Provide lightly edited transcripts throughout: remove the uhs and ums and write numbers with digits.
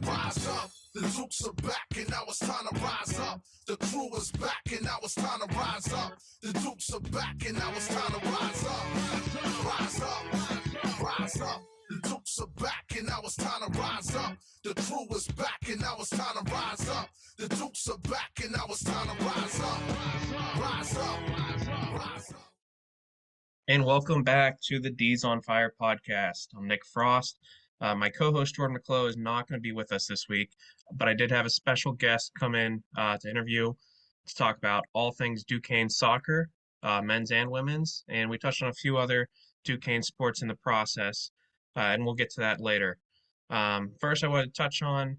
Rise up, the Dukes are back, and now it's time to rise up. The crew is back, and now it's time to rise up. The Dukes are back, and now it's time to rise up. Rise up, rise up. The Dukes are back, and now it's time to rise up. The crew is back, and now it's time to rise up. The Dukes are back, and now it's time to rise up. Rise up, rise up. And welcome back to the D's on Fire podcast. I'm Nick Frost. My co-host Jordan McClough is not going to be with us this week, but I did have a special guest come in to interview to talk about all things Duquesne soccer, men's and women's, and we touched on a few other Duquesne sports in the process, and we'll get to that later. First, I want to touch on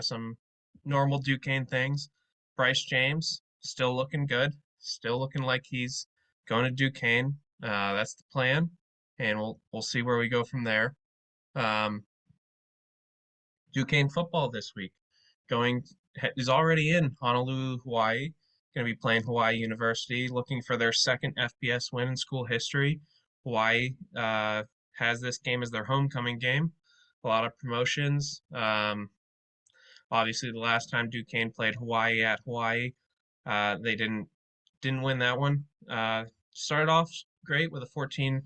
some normal Duquesne things. Bryce James, still looking good, still looking like he's going to Duquesne. That's the plan, and we'll see where we go from there. Duquesne football this week is already in Honolulu, Hawaii. Going to be playing Hawaii University, looking for their second FBS win in school history. Hawaii has this game as their homecoming game. A lot of promotions. Obviously, the last time Duquesne played Hawaii at Hawaii, they didn't win that one. Started off great with a 14-0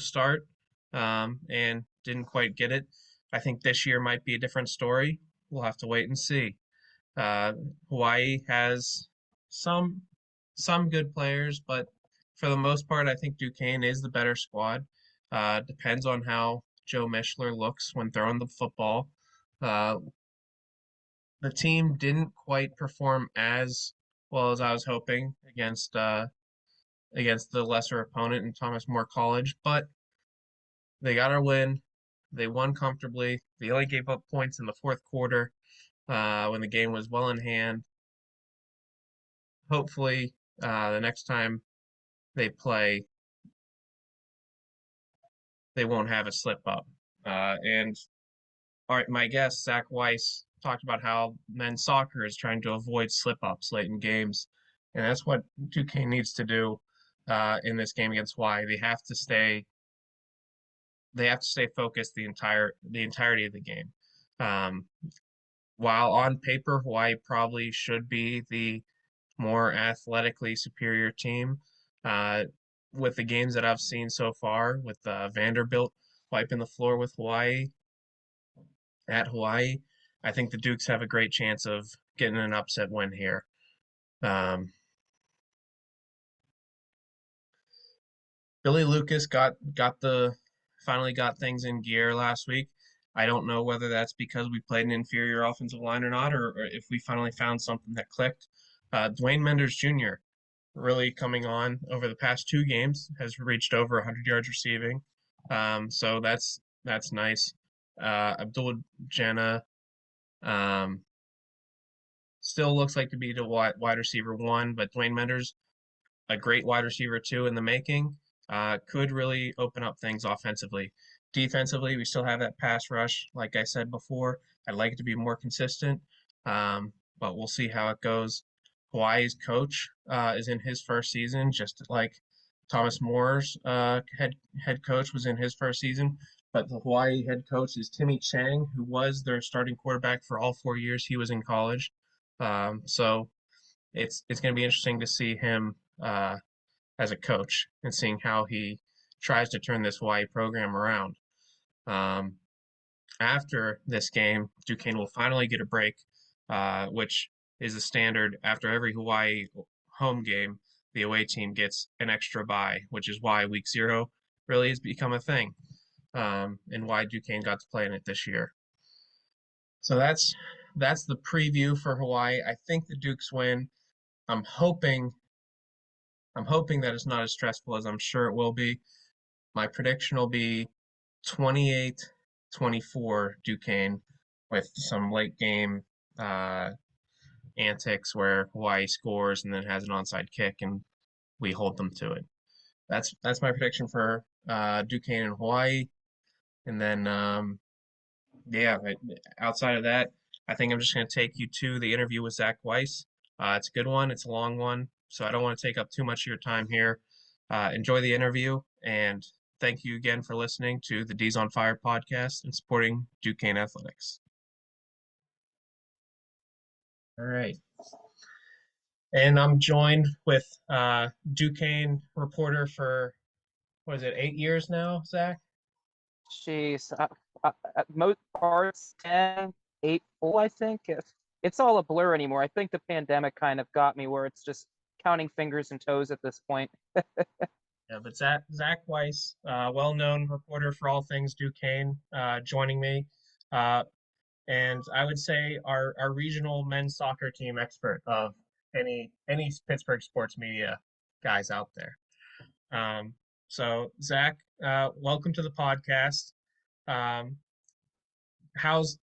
start, and didn't quite get it. I think this year might be a different story. We'll have to wait and see. Hawaii has some good players, but for the most part, I think Duquesne is the better squad. Depends on how Joe Mishler looks when throwing the football. The team didn't quite perform as well as I was hoping against the lesser opponent in Thomas More College, but they got our win. They won comfortably. They only gave up points in the fourth quarter when the game was well in hand. Hopefully, the next time they play, they won't have a slip up. And all right, my guest, Zac Weiss, talked about how men's soccer is trying to avoid slip ups late in games. And that's what Duquesne needs to do in this game against Hawaii. They have to stay focused the entirety of the game. While on paper Hawaii probably should be the more athletically superior team, with the games that I've seen so far, with Vanderbilt wiping the floor with Hawaii at Hawaii, I think the Dukes have a great chance of getting an upset win here. Billy Lucas finally got things in gear last week. I don't know whether that's because we played an inferior offensive line or not, or if we finally found something that clicked. Dwayne Menders Jr. really coming on over the past two games, has reached over 100 yards receiving. So that's nice. Abdul Jannah still looks like to be the wide receiver one, but Dwayne Menders, a great wide receiver two in the making, could really open up things offensively. Defensively, we still have that pass rush. Like I said before, I'd like it to be more consistent, but we'll see how it goes. Hawaii's coach is in his first season, just like Thomas Moore's head coach was in his first season. But the Hawaii head coach is Timmy Chang, who was their starting quarterback for all 4 years he was in college. So it's going to be interesting to see him as a coach and seeing how he tries to turn this Hawaii program around. After this game, Duquesne will finally get a break, which is a standard after every Hawaii home game. The away team gets an extra bye, which is why week 0 really has become a thing, and why Duquesne got to play in it this year. So that's the preview for Hawaii. I think the Dukes win. I'm hoping that it's not as stressful as I'm sure it will be. My prediction will be 28-24 Duquesne, with some late game antics where Hawaii scores and then has an onside kick and we hold them to it. That's my prediction for Duquesne and Hawaii. And then outside of that, I think I'm just going to take you to the interview with Zac Weiss. It's a good one. It's a long one, so I don't want to take up too much of your time here. Enjoy the interview, and thank you again for listening to the D's on Fire podcast and supporting Duquesne Athletics. All right. And I'm joined with Duquesne reporter for, what is it, 8 years now, Zach? Jeez, most parts 10, 8 full, I think. It's all a blur anymore. I think the pandemic kind of got me where it's just counting fingers and toes at this point. Yeah, but Zac Weiss, well-known reporter for all things Duquesne, joining me. Uh, and I would say our regional men's soccer team expert of any Pittsburgh sports media guys out there. So Zach, welcome to the podcast. Um, how's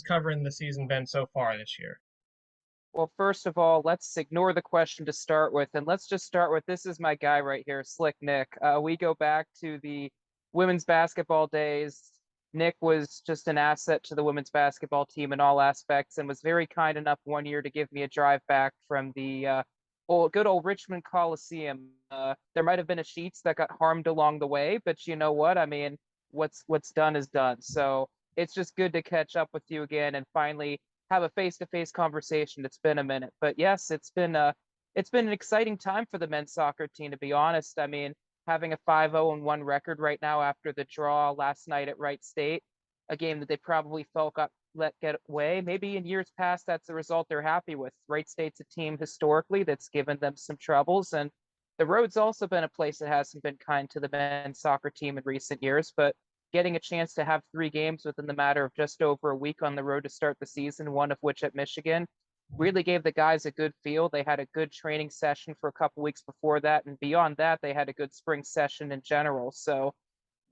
covering the season been so far this year? Well, first of all, let's ignore the question to start with, and let's just start with this is my guy right here, Slick Nick. We go back to the women's basketball days. Nick was just an asset to the women's basketball team in all aspects and was very kind enough one year to give me a drive back from the good old Richmond Coliseum. There might have been a Sheets that got harmed along the way, but you know what? I mean, what's done is done. So it's just good to catch up with you again and finally have a face-to-face conversation. It's been a minute, but yes, it's been an exciting time for the men's soccer team, to be honest. I mean, having a 5-0-1 record right now after the draw last night at Wright State, a game that they probably felt got let get away. Maybe in years past, that's a result they're happy with. Wright State's a team historically that's given them some troubles, and the road's also been a place that hasn't been kind to the men's soccer team in recent years, but getting a chance to have 3 games within the matter of just over a week on the road to start the season, one of which at Michigan, really gave the guys a good feel. They had a good training session for a couple weeks before that, and beyond that, they had a good spring session in general. So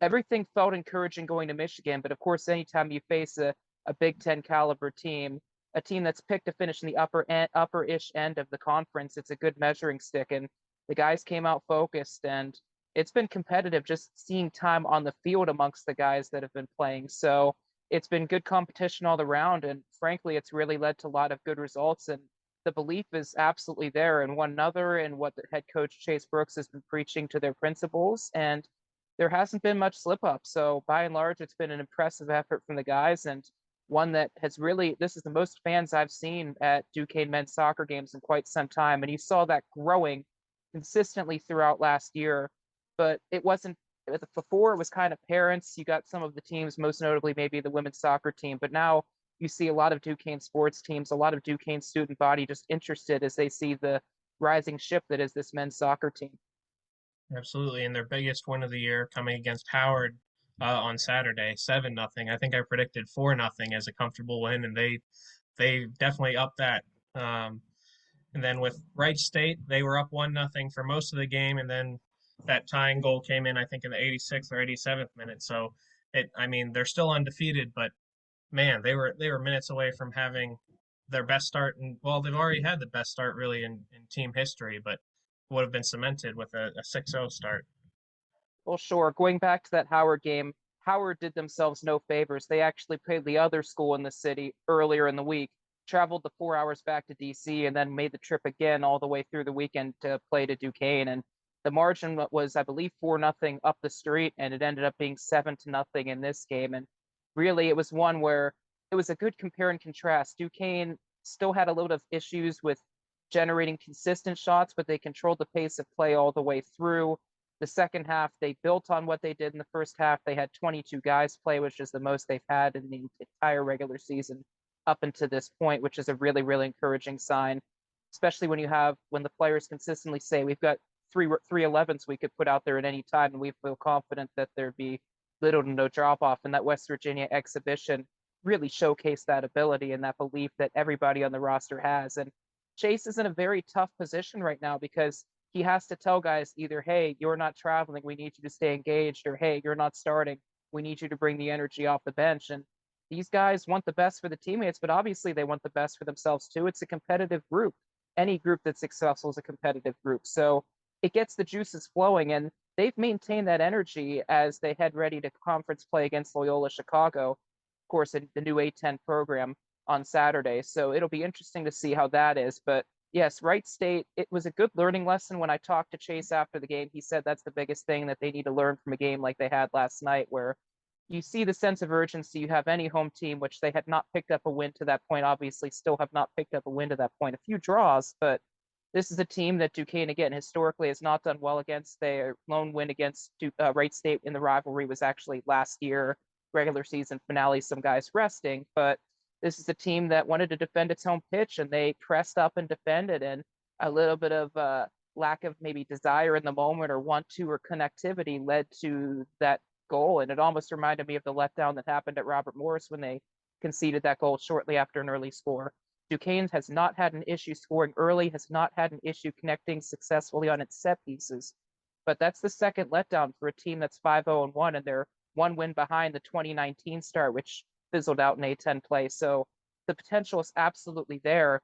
everything felt encouraging going to Michigan. But of course, anytime you face a Big Ten caliber team, a team that's picked to finish in the upper-ish end of the conference, it's a good measuring stick. And the guys came out focused, and it's been competitive just seeing time on the field amongst the guys that have been playing. So it's been good competition all around. And frankly, it's really led to a lot of good results. And the belief is absolutely there in one another and what the head coach Chase Brooks has been preaching to their principals. And there hasn't been much slip up. So by and large, it's been an impressive effort from the guys and one that has really, this is the most fans I've seen at Duquesne men's soccer games in quite some time. And you saw that growing consistently throughout last year, but it wasn't before. It was kind of parents. You got some of the teams, most notably maybe the women's soccer team, but now you see a lot of Duquesne sports teams, a lot of Duquesne student body just interested as they see the rising ship that is this men's soccer team. Absolutely, and their biggest win of the year coming against Howard on Saturday, 7-0. I think I predicted 4-0 as a comfortable win, and they definitely upped that. And then with Wright State, they were up 1-0 for most of the game, and then that tying goal came in, I think, in the 86th or 87th minute. So I mean, they're still undefeated, but man, they were minutes away from having their best start, and well, they've already had the best start really in team history, but would have been cemented with a 6-0 start. Well, sure. Going back to that Howard game, Howard did themselves no favors. They actually played the other school in the city earlier in the week, traveled the 4 hours back to DC, and then made the trip again all the way through the weekend to play to Duquesne. And the margin was, I believe, 4-0 up the street, and it ended up being 7-0 in this game. And really, it was one where it was a good compare and contrast. Duquesne still had a little bit of issues with generating consistent shots, but they controlled the pace of play all the way through. The second half, they built on what they did in the first half. They had 22 guys play, which is the most they've had in the entire regular season up until this point, which is a really, really encouraging sign, especially when the players consistently say, we've got three 11s we could put out there at any time, and we feel confident that there'd be little to no drop off. And that West Virginia exhibition really showcased that ability and that belief that everybody on the roster has. And Chase is in a very tough position right now because he has to tell guys either, hey, you're not traveling, we need you to stay engaged, or hey, you're not starting, we need you to bring the energy off the bench. And these guys want the best for the teammates, but obviously they want the best for themselves too. It's a competitive group. Any group that's successful is a competitive group. So it gets the juices flowing, and they've maintained that energy as they head ready to conference play against Loyola Chicago, of course, in the new A10 program on Saturday. So it'll be interesting to see how that is. But yes, Wright State, it was a good learning lesson. When I talked to Chase after the game, he said that's the biggest thing that they need to learn from a game like they had last night, where you see the sense of urgency. You have any home team, which they had not picked up a win to that point, obviously still have not picked up a win to that point. A few draws, but this is a team that Duquesne, again, historically has not done well against. Their lone win against Wright State in the rivalry was actually last year, regular season finale, some guys resting. But this is a team that wanted to defend its home pitch, and they pressed up and defended. And a little bit of lack of maybe desire in the moment or want to or connectivity led to that goal. And it almost reminded me of the letdown that happened at Robert Morris when they conceded that goal shortly after an early score. Duquesne has not had an issue scoring early, has not had an issue connecting successfully on its set pieces. But that's the second letdown for a team that's 5-0-1, and they're one win behind the 2019 start, which fizzled out in A10 play. So the potential is absolutely there.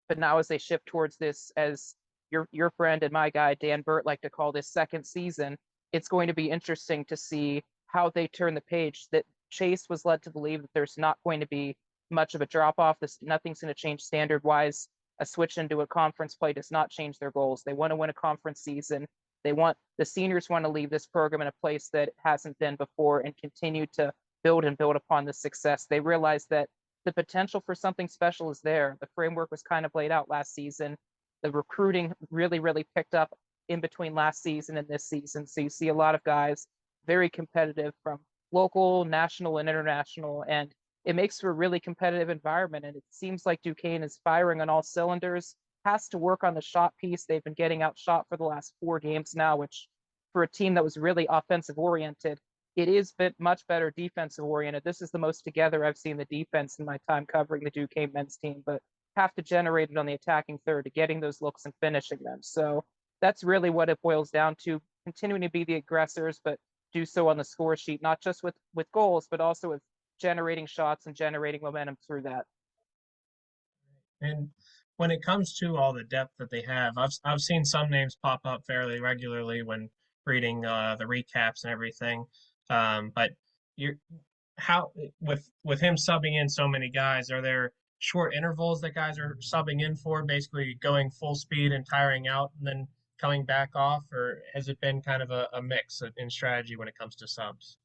But now as they shift towards this, as your friend and my guy, Dan Burt, like to call this second season, it's going to be interesting to see how they turn the page. That Chase was led to believe that there's not going to be much of a drop off. Nothing's going to change standard wise. A switch into a conference play does not change their goals. They want to win a conference season. The seniors want to leave this program in a place that it hasn't been before and continue to build and build upon the success. They realize that the potential for something special is there. The framework was kind of laid out last season. The recruiting really, really picked up in between last season and this season. So you see a lot of guys very competitive from local, national, and international. And it makes for a really competitive environment. And it seems like Duquesne is firing on all cylinders, has to work on the shot piece. They've been getting outshot for the last 4 games now, which for a team that was really offensive oriented, it is much better defensive oriented. This is the most together I've seen the defense in my time covering the Duquesne men's team, but have to generate it on the attacking third to getting those looks and finishing them. So that's really what it boils down to, continuing to be the aggressors, but do so on the score sheet, not just with goals, but also with generating shots and generating momentum through that. And when it comes to all the depth that they have, I've seen some names pop up fairly regularly when reading the recaps and everything. But you're how with him subbing in so many guys, are there short intervals that guys are subbing in for, basically going full speed and tiring out and then coming back off, or has it been kind of a mix in strategy when it comes to subs?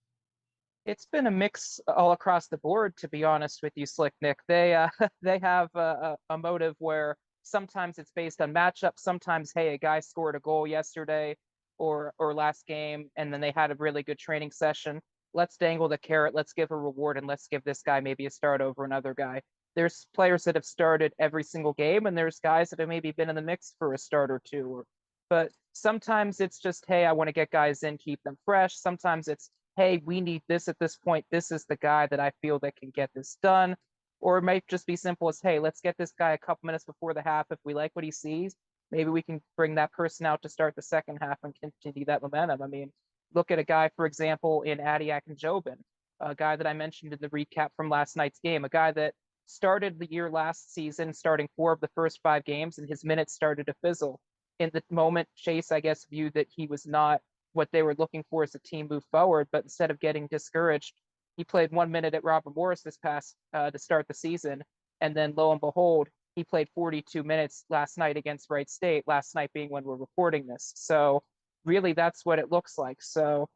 It's been a mix all across the board, to be honest with you, Slick Nick. They they have a motive where sometimes it's based on matchup. Sometimes, hey, a guy scored a goal yesterday or last game, and then they had a really good training session. Let's dangle the carrot. Let's give a reward, and let's give this guy maybe a start over another guy. There's players that have started every single game, and there's guys that have maybe been in the mix for a start or two. But sometimes it's just, hey, I want to get guys in, keep them fresh. Sometimes it's, hey, we need this at this point. This is the guy that I feel that can get this done. Or it might just be simple as, hey, let's get this guy a couple minutes before the half. If we like what he sees, maybe we can bring that person out to start the second half and continue that momentum. I mean, look at a guy, for example, in Adiak and Jobin, a guy that I mentioned in the recap from last night's game, a guy that started the year last season, starting 4 of the first 5 games, and his minutes started to fizzle. In the moment, Chase, I guess, viewed that he was not what they were looking for as a team move forward, but instead of getting discouraged, he played 1 minute at Robert Morris this past to start the season, and then lo and behold, he played 42 minutes last night against Wright State, last night being when we're recording this. So really that's what it looks like. So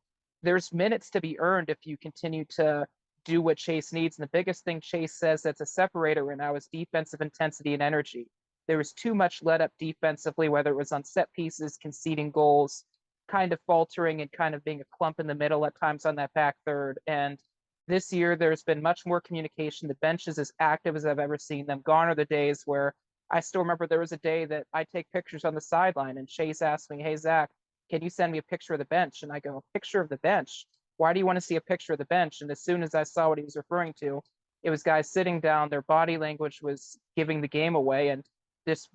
there's minutes to be earned if you continue to do what Chase needs. And the biggest thing Chase says that's a separator right now is defensive intensity and energy. There was too much let up defensively, whether it was on set pieces, conceding goals, kind of faltering and kind of being a clump in the middle at times on that back third. And this year, there's been much more communication. The bench is as active as I've ever seen them. Gone are the days where I still remember there was a day that I take pictures on the sideline and Chase asked me, hey, Zach, can you send me a picture of the bench? And I go, picture of the bench? Why do you want to see a picture of the bench? And as soon as I saw what he was referring to, it was guys sitting down. Their body language was giving the game away. And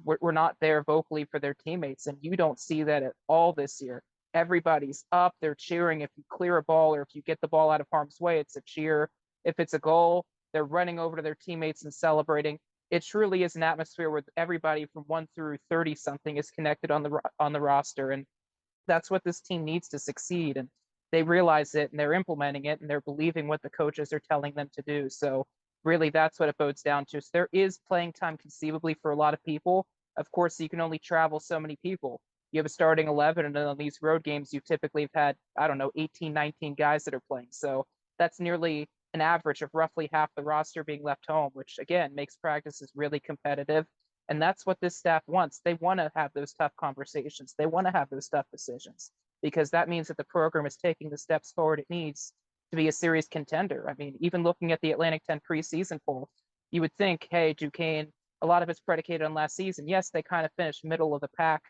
we're not there vocally for their teammates. And you don't see that at all this year. Everybody's up, they're cheering. If you clear a ball or if you get the ball out of harm's way, it's a cheer. If it's a goal, they're running over to their teammates and celebrating. It truly is an atmosphere where everybody from 1 through 30 something is connected on the roster, and that's what this team needs to succeed. And they realize it, and they're implementing it, and they're believing what the coaches are telling them to do. So really, that's what it bodes down to. So there is playing time conceivably for a lot of people. of course, you can only travel so many people. You have a starting 11, and then on these road games, you typically have had, I don't know, 18, 19 guys that are playing. So that's nearly an average of roughly half the roster being left home, which again makes practices really competitive. And that's what this staff wants. They want to have those tough conversations. They want to have those tough decisions because that means that the program is taking the steps forward it needs to be a serious contender. I mean, even looking at the Atlantic 10 preseason poll, you would think, hey, Duquesne, a lot of it's predicated on last season. Yes, they kind of finished middle of the pack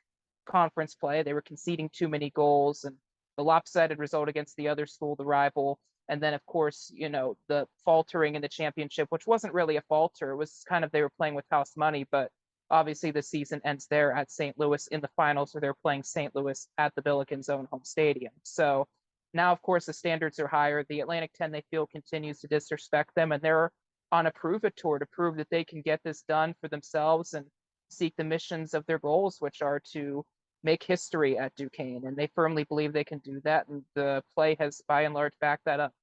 conference play. They were conceding too many goals and the lopsided result against the other school, the rival. And then, of course, the faltering in the championship, which wasn't really a falter. It was kind of they were playing with house money, but obviously the season ends there at St. Louis in the finals, where they're playing St. Louis at the Billikens' own home stadium. So now, of course, the standards are higher. The Atlantic 10, they feel, continues to disrespect them, and they're on a prove-it tour to prove that they can get this done for themselves and seek the missions of their goals, which are to make history at Duquesne. And they firmly believe they can do that, and the play has, by and large, backed that up.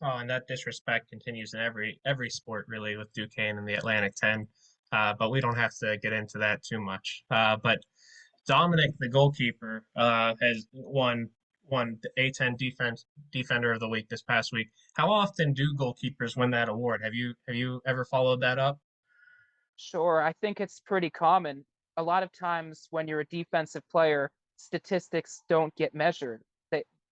Oh, and that disrespect continues in every sport, really, with Duquesne and the Atlantic 10. But we don't have to get into that too much. But Dominic, the goalkeeper, has won the A10 Defender of the Week this past week. How often do goalkeepers win that award? Have you ever followed that up? Sure, I think it's pretty common. A lot of times when you're a defensive player, statistics don't get measured.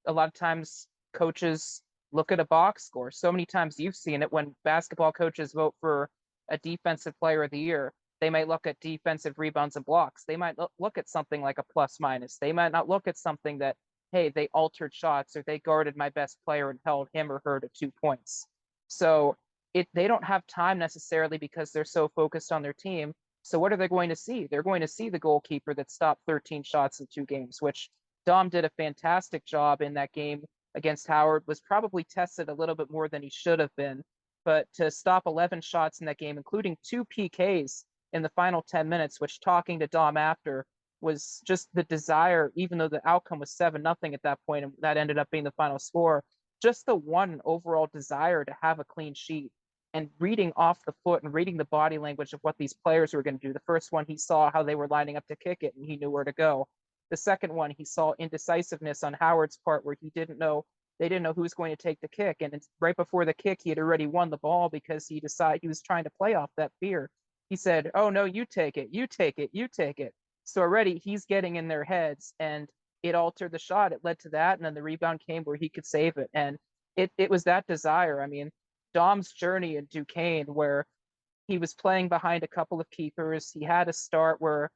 A lot of times coaches look at a box score. So many times you've seen it when basketball coaches vote for a defensive player of the year. They might look at defensive rebounds and blocks. They might look at something like a plus minus. They might not look at something that, hey, they altered shots or they guarded my best player and held him or her to 2 points. So they don't have time necessarily because they're so focused on their team. So what are they going to see? They're going to see the goalkeeper that stopped 13 shots in 2 games, which Dom did a fantastic job in that game against Howard, was probably tested a little bit more than he should have been. But to stop 11 shots in that game, including 2 PKs in the final 10 minutes, which talking to Dom after was just the desire, even though the outcome was 7-0 at that point, and that ended up being the final score, just the one overall desire to have a clean sheet and reading off the foot and reading the body language of what these players were going to do. The first one, he saw how they were lining up to kick it and he knew where to go. The second one, he saw indecisiveness on Howard's part where they didn't know who was going to take the kick. And right before the kick, he had already won the ball because he decided he was trying to play off that fear. He said, oh, no, you take it, you take it, you take it. So already he's getting in their heads and it altered the shot. It led to that. And then the rebound came where he could save it. And it was that desire. I mean, Dom's journey in Duquesne, where he was playing behind a couple of keepers. He had a start where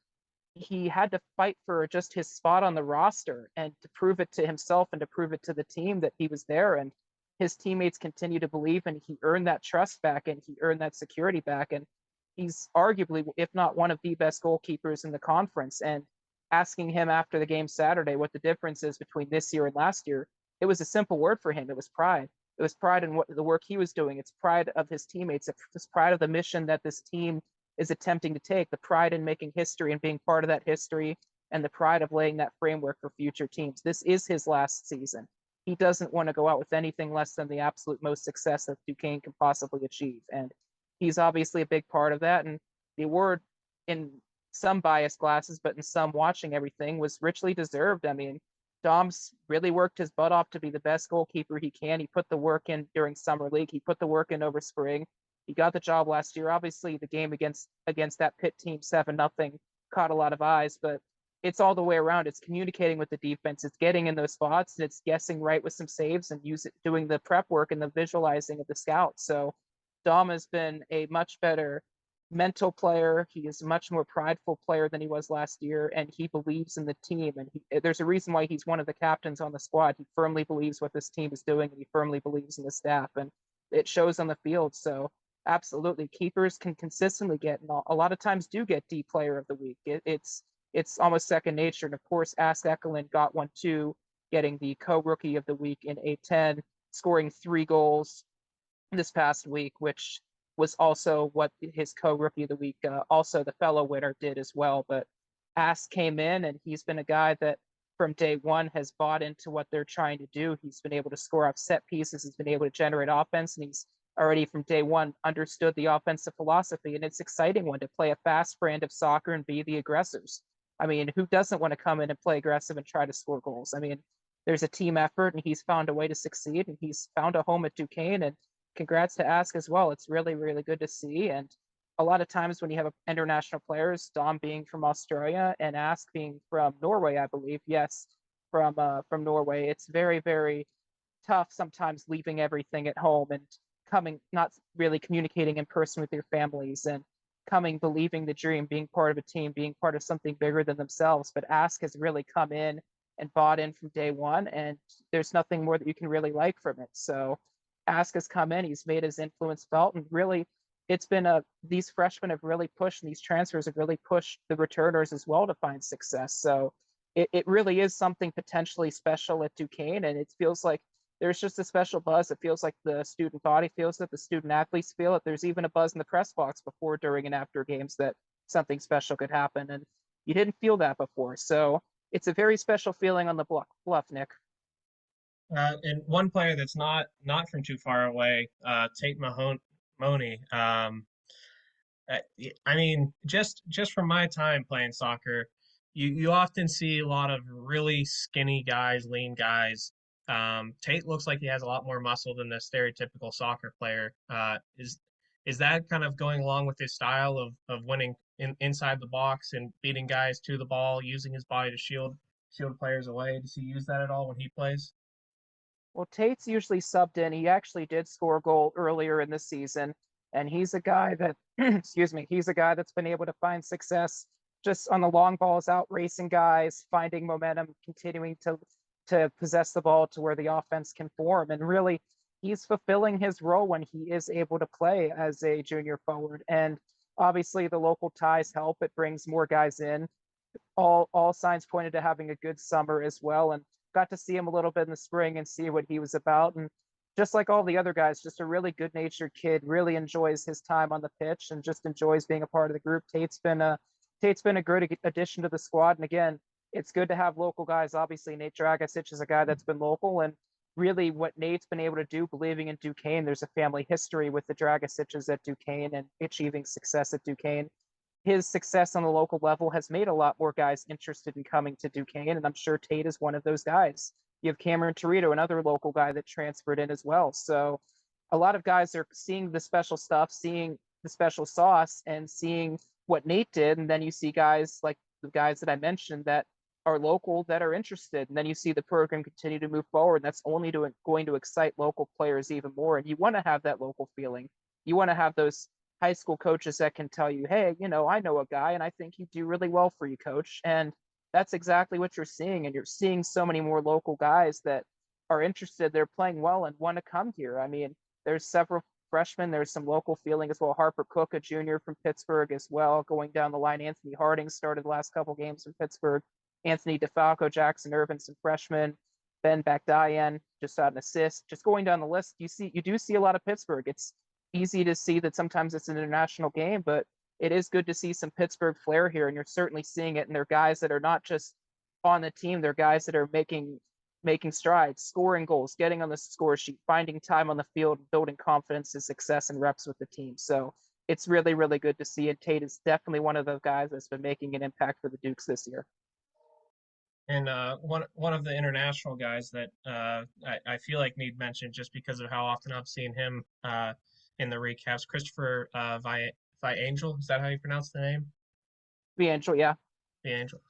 he had to fight for just his spot on the roster and to prove it to himself and to prove it to the team that he was there. And his teammates continue to believe, and he earned that trust back and he earned that security back. And he's arguably, if not one of the best goalkeepers in the conference. And asking him after the game Saturday what the difference is between this year and last year, it was a simple word for him. It was pride. It was pride in what the work he was doing. It's pride of his teammates. It's pride of the mission that this team is attempting to take, the pride in making history and being part of that history, and the pride of laying that framework for future teams. This is his last season. He doesn't want to go out with anything less than the absolute most success that Duquesne can possibly achieve. And he's obviously a big part of that. And the award, in some biased glasses, but in some watching everything, was richly deserved. I mean, Dom's really worked his butt off to be the best goalkeeper he can. He put the work in during summer league. He put the work in over spring. He got the job last year. Obviously, the game against that Pitt team 7-0 caught a lot of eyes, but it's all the way around. It's communicating with the defense. It's getting in those spots, and it's guessing right with some saves and doing the prep work and the visualizing of the scouts. So Dom has been a much better mental player. He is a much more prideful player than he was last year, and he believes in the team. And there's a reason why he's one of the captains on the squad. He firmly believes what this team is doing, and he firmly believes in the staff, and it shows on the field. So absolutely, keepers can consistently get, and a lot of times do get D player of the week. It's almost second nature. And of course, Ask Ekelin got one too, getting the co-rookie of the week in A10, scoring 3 goals this past week, which was also what his co-rookie of the week, also the fellow winner, did as well. But Ask came in, and he's been a guy that from day one has bought into what they're trying to do. He's been able to score off set pieces. He's been able to generate offense, and he's already from day one understood the offensive philosophy. And it's exciting one to play a fast brand of soccer and be the aggressors. I mean, who doesn't want to come in and play aggressive and try to score goals? I mean, there's a team effort and he's found a way to succeed and he's found a home at Duquesne. And congrats to Ask as well. It's really, really good to see. And a lot of times when you have international players, Dom being from Australia and Ask being from Norway, I believe, yes, from Norway, it's very, very tough sometimes leaving everything at home and coming, not really communicating in person with your families and coming, believing the dream, being part of a team, being part of something bigger than themselves. But Ask has really come in and bought in from day one, and there's nothing more that you can really like from it. So Ask has come in, he's made his influence felt, and really it's been these freshmen have really pushed, and these transfers have really pushed the returners as well to find success. So it really is something potentially special at Duquesne, and it feels like there's just a special buzz. It feels like the student body feels it, the student athletes feel it. There's even a buzz in the press box before, during, and after games that something special could happen, and you didn't feel that before. So it's a very special feeling on the bluff, Nick. And one player that's not from too far away, Tate Mahoney. Uh, I mean, just from my time playing soccer, you often see a lot of really skinny guys, lean guys. Tate looks like he has a lot more muscle than the stereotypical soccer player. Is that kind of going along with his style of winning inside the box and beating guys to the ball, using his body to shield players away? Does he use that at all when he plays? Well, Tate's usually subbed in. He actually did score a goal earlier in the season, and he's a guy that, excuse me, he's a guy that's been able to find success just on the long balls, out racing guys, finding momentum, continuing to possess the ball to where the offense can form, and really, he's fulfilling his role when he is able to play as a junior forward. And obviously, the local ties help. It brings more guys in. All signs pointed to having a good summer as well, and got to see him a little bit in the spring and see what he was about. And just like all the other guys, just a really good natured kid, really enjoys his time on the pitch and just enjoys being a part of the group. Tate's been a great addition to the squad. And again, it's good to have local guys. Obviously, Nate Dragicic is a guy that's been local, and really what Nate's been able to do, believing in Duquesne, there's a family history with the Dragicics at Duquesne and achieving success at Duquesne. His success on the local level has made a lot more guys interested in coming to Duquesne, and I'm sure Tate is one of those guys. You have Cameron Torito, another local guy that transferred in as well. So a lot of guys are seeing the special stuff, seeing the special sauce, and seeing what Nate did. And then you see guys like the guys that I mentioned that are local that are interested. And then you see the program continue to move forward. That's only going to excite local players even more. And you want to have that local feeling. You want to have those high school coaches that can tell you, hey, I know a guy and I think he'd do really well for you, coach. And that's exactly what you're seeing. And you're seeing so many more local guys that are interested. They're playing well and want to come here. I mean, there's several freshmen. There's some local feeling as well. Harper Cook, a junior from Pittsburgh as well. Going down the line, Anthony Harding started the last couple games from Pittsburgh. Anthony DeFalco, Jackson Irvin, some freshmen. Ben Bakdayan just got an assist. Just going down the list, you do see a lot of Pittsburgh. It's easy to see that sometimes it's an international game, but it is good to see some Pittsburgh flair here, and you're certainly seeing it. And they're guys that are not just on the team; they're guys that are making strides, scoring goals, getting on the score sheet, finding time on the field, building confidence and success and reps with the team. So it's really, really good to see. And Tate is definitely one of those guys that's been making an impact for the Dukes this year. And one of the international guys that I feel like need mention just because of how often I've seen him in the recaps, Christopher Viangel. Is that how you pronounce the name? Angel, yeah. Viangel.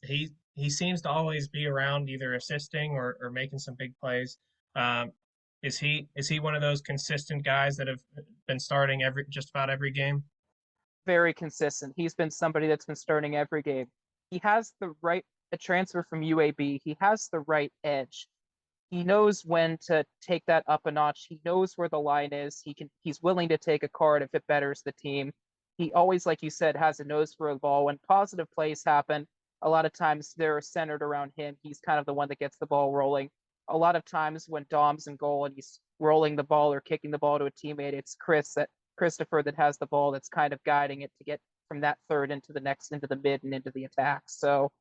He seems to always be around, either assisting or making some big plays. Is he one of those consistent guys that have been starting just about every game? Very consistent. He's been somebody that's been starting every game. He has a transfer from UAB. He has the right edge. He knows when to take that up a notch. He knows where the line is. He's willing to take a card if it betters the team. He always, like you said, has a nose for the ball. When positive plays happen, a lot of times they're centered around him. He's kind of the one that gets the ball rolling. A lot of times when Dom's in goal and he's rolling the ball or kicking the ball to a teammate, it's Christopher that has the ball that's kind of guiding it to get from that third into the next, into the mid and into the attack. So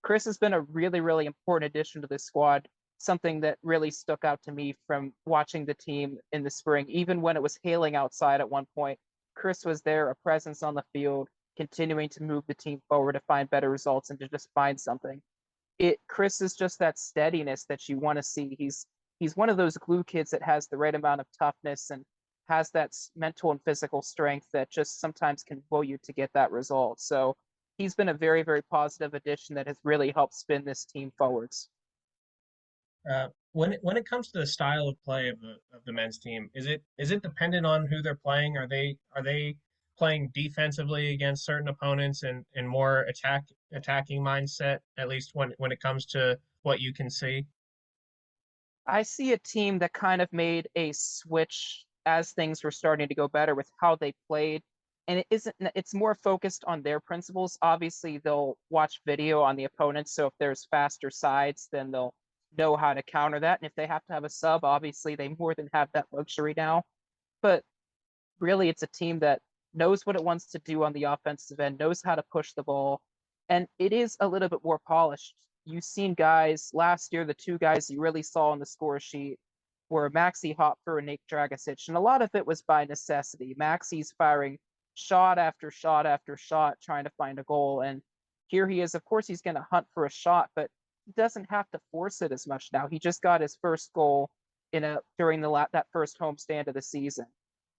Chris has been a really, really important addition to this squad something that really stuck out to me from watching the team in the spring. Even when it was hailing outside at one point, Chris was there, a presence on the field, continuing to move the team forward to find better results and to just find something. Chris is just that steadiness that you want to see. He's one of those glue kids that has the right amount of toughness and has that mental and physical strength that just sometimes can will you to get that result. So he's been a very, very positive addition that has really helped spin this team forwards. When it comes to the style of play of the men's team, is it dependent on who they're playing? Are they playing defensively against certain opponents and more attacking mindset, at least when it comes to what you can see? I see a team that kind of made a switch as things were starting to go better with how they played. And it's more focused on their principles. Obviously, they'll watch video on the opponents. So if there's faster sides, then they'll know how to counter that. And if they have to have a sub, obviously they more than have that luxury now. But really, it's a team that knows what it wants to do on the offensive end, knows how to push the ball, and it is a little bit more polished. You've seen guys last year, the two guys you really saw on the score sheet were Maxi Hopper and Nate Dragicic, and a lot of it was by necessity. Maxi's firing shot after shot after shot, trying to find a goal, and here he is. Of course, he's going to hunt for a shot, but he doesn't have to force it as much now. He just got his first goal during that first homestand of the season.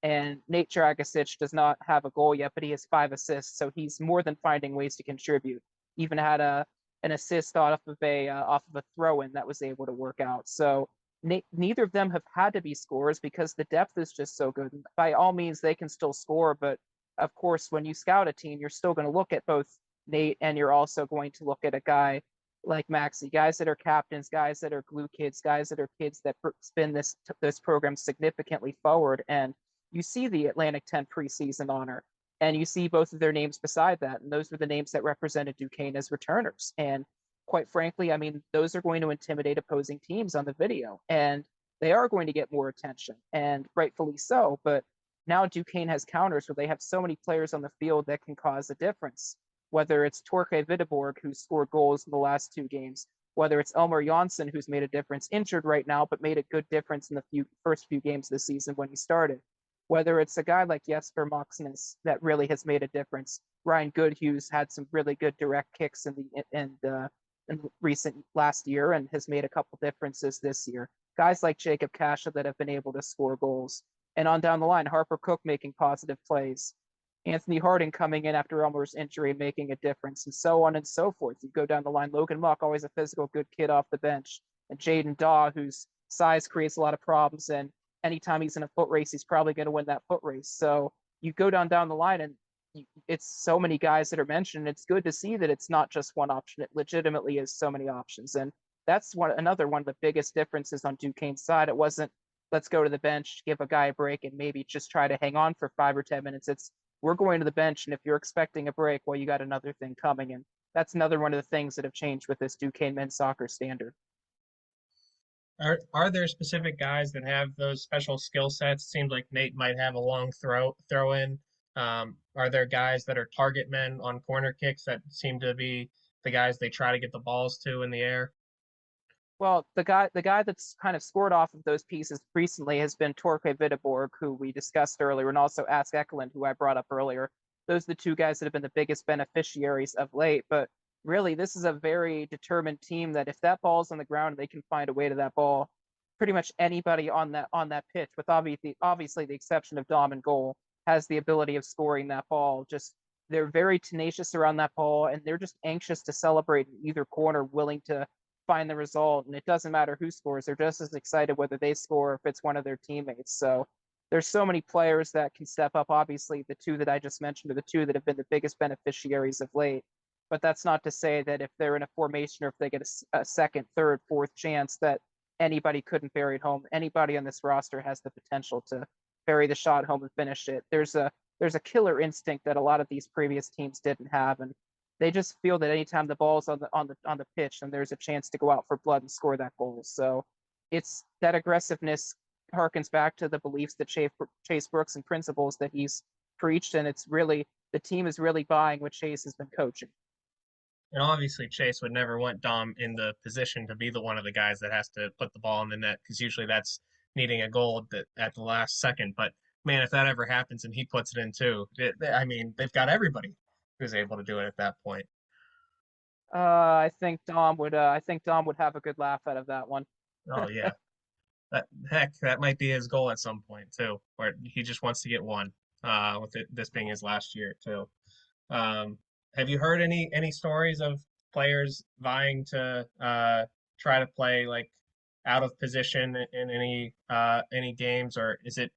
And Nate Dragicic does not have a goal yet, but he has 5 assists, so he's more than finding ways to contribute. Even had an assist off of a throw in that was able to work out. So neither of them have had to be scorers because the depth is just so good. By all means, they can still score, but of course, when you scout a team, you're still going to look at both Nate and you're also going to look at a guy like Maxi, guys that are captains, guys that are glue kids, guys that are kids that spin this program significantly forward. And you see the Atlantic 10 preseason honor, and you see both of their names beside that. And those were the names that represented Duquesne as returners. And quite frankly, I mean, those are going to intimidate opposing teams on the video, and they are going to get more attention, and rightfully so. But now Duquesne has counters where they have so many players on the field that can cause a difference, whether it's Torque Vitteborg, who scored goals in the last 2 games, whether it's Elmer Jonsson, who's made a difference, injured right now, but made a good difference in the first few games of the season when he started, whether it's a guy like Jesper Moxnes that really has made a difference. Ryan Goodhughes had some really good direct kicks in recent last year and has made a couple differences this year. Guys like Jacob Kasha that have been able to score goals. And on down the line, Harper Cook making positive plays. Anthony Harding coming in after Elmer's injury and making a difference, and so on and so forth. You go down the line, Logan Muck, always a physical good kid off the bench, and Jaden Daw, whose size creates a lot of problems, and anytime he's in a foot race, he's probably going to win that foot race. So you go down the line, and it's so many guys that are mentioned. It's good to see that it's not just one option. It legitimately is so many options, and that's another one of the biggest differences on Duquesne's side. It wasn't let's go to the bench, give a guy a break, and maybe just try to hang on for 5 or 10 minutes. It's we're going to the bench, and if you're expecting a break, well, you got another thing coming. And that's another one of the things that have changed with this Duquesne men's soccer standard. Are there specific guys that have those special skill sets? Seems like Nate might have a long throw in. Are there guys that are target men on corner kicks that seem to be the guys they try to get the balls to in the air? Well, the guy that's kind of scored off of those pieces recently has been Torque Vitteborg, who we discussed earlier, and also Ask Ekelund, who I brought up earlier. Those are the two guys that have been the biggest beneficiaries of late. But really, this is a very determined team that if that ball's on the ground, they can find a way to that ball. Pretty much anybody on that pitch, with obviously the exception of Dom and goal, has the ability of scoring that ball. Just they're very tenacious around that ball, and they're just anxious to celebrate in either corner, willing to find the result. And it doesn't matter who scores; they're just as excited whether they score or if it's one of their teammates. So there's so many players that can step up. Obviously, the two that I just mentioned are the two that have been the biggest beneficiaries of late. But that's not to say that if they're in a formation or if they get a second, third, fourth chance that anybody couldn't bury it home. Anybody on this roster has the potential to bury the shot home and finish it. There's a killer instinct that a lot of these previous teams didn't have, and they just feel that anytime the ball's on the pitch, and there's a chance to go out for blood and score that goal. So it's that aggressiveness harkens back to the beliefs that Chase Brooks and principles that he's preached, and it's really the team is really buying what Chase has been coaching. And obviously, Chase would never want Dom in the position to be the one of the guys that has to put the ball in the net because usually that's needing a goal at the last second. But man, if that ever happens and he puts it in too, I mean, they've got everybody who's able to do it at that point. I think Dom would have a good laugh out of that one. Oh yeah, that might be his goal at some point too, where he just wants to get one. With this being his last year too. Um, have you heard any stories of players vying to try to play like out of position in any games, or is it?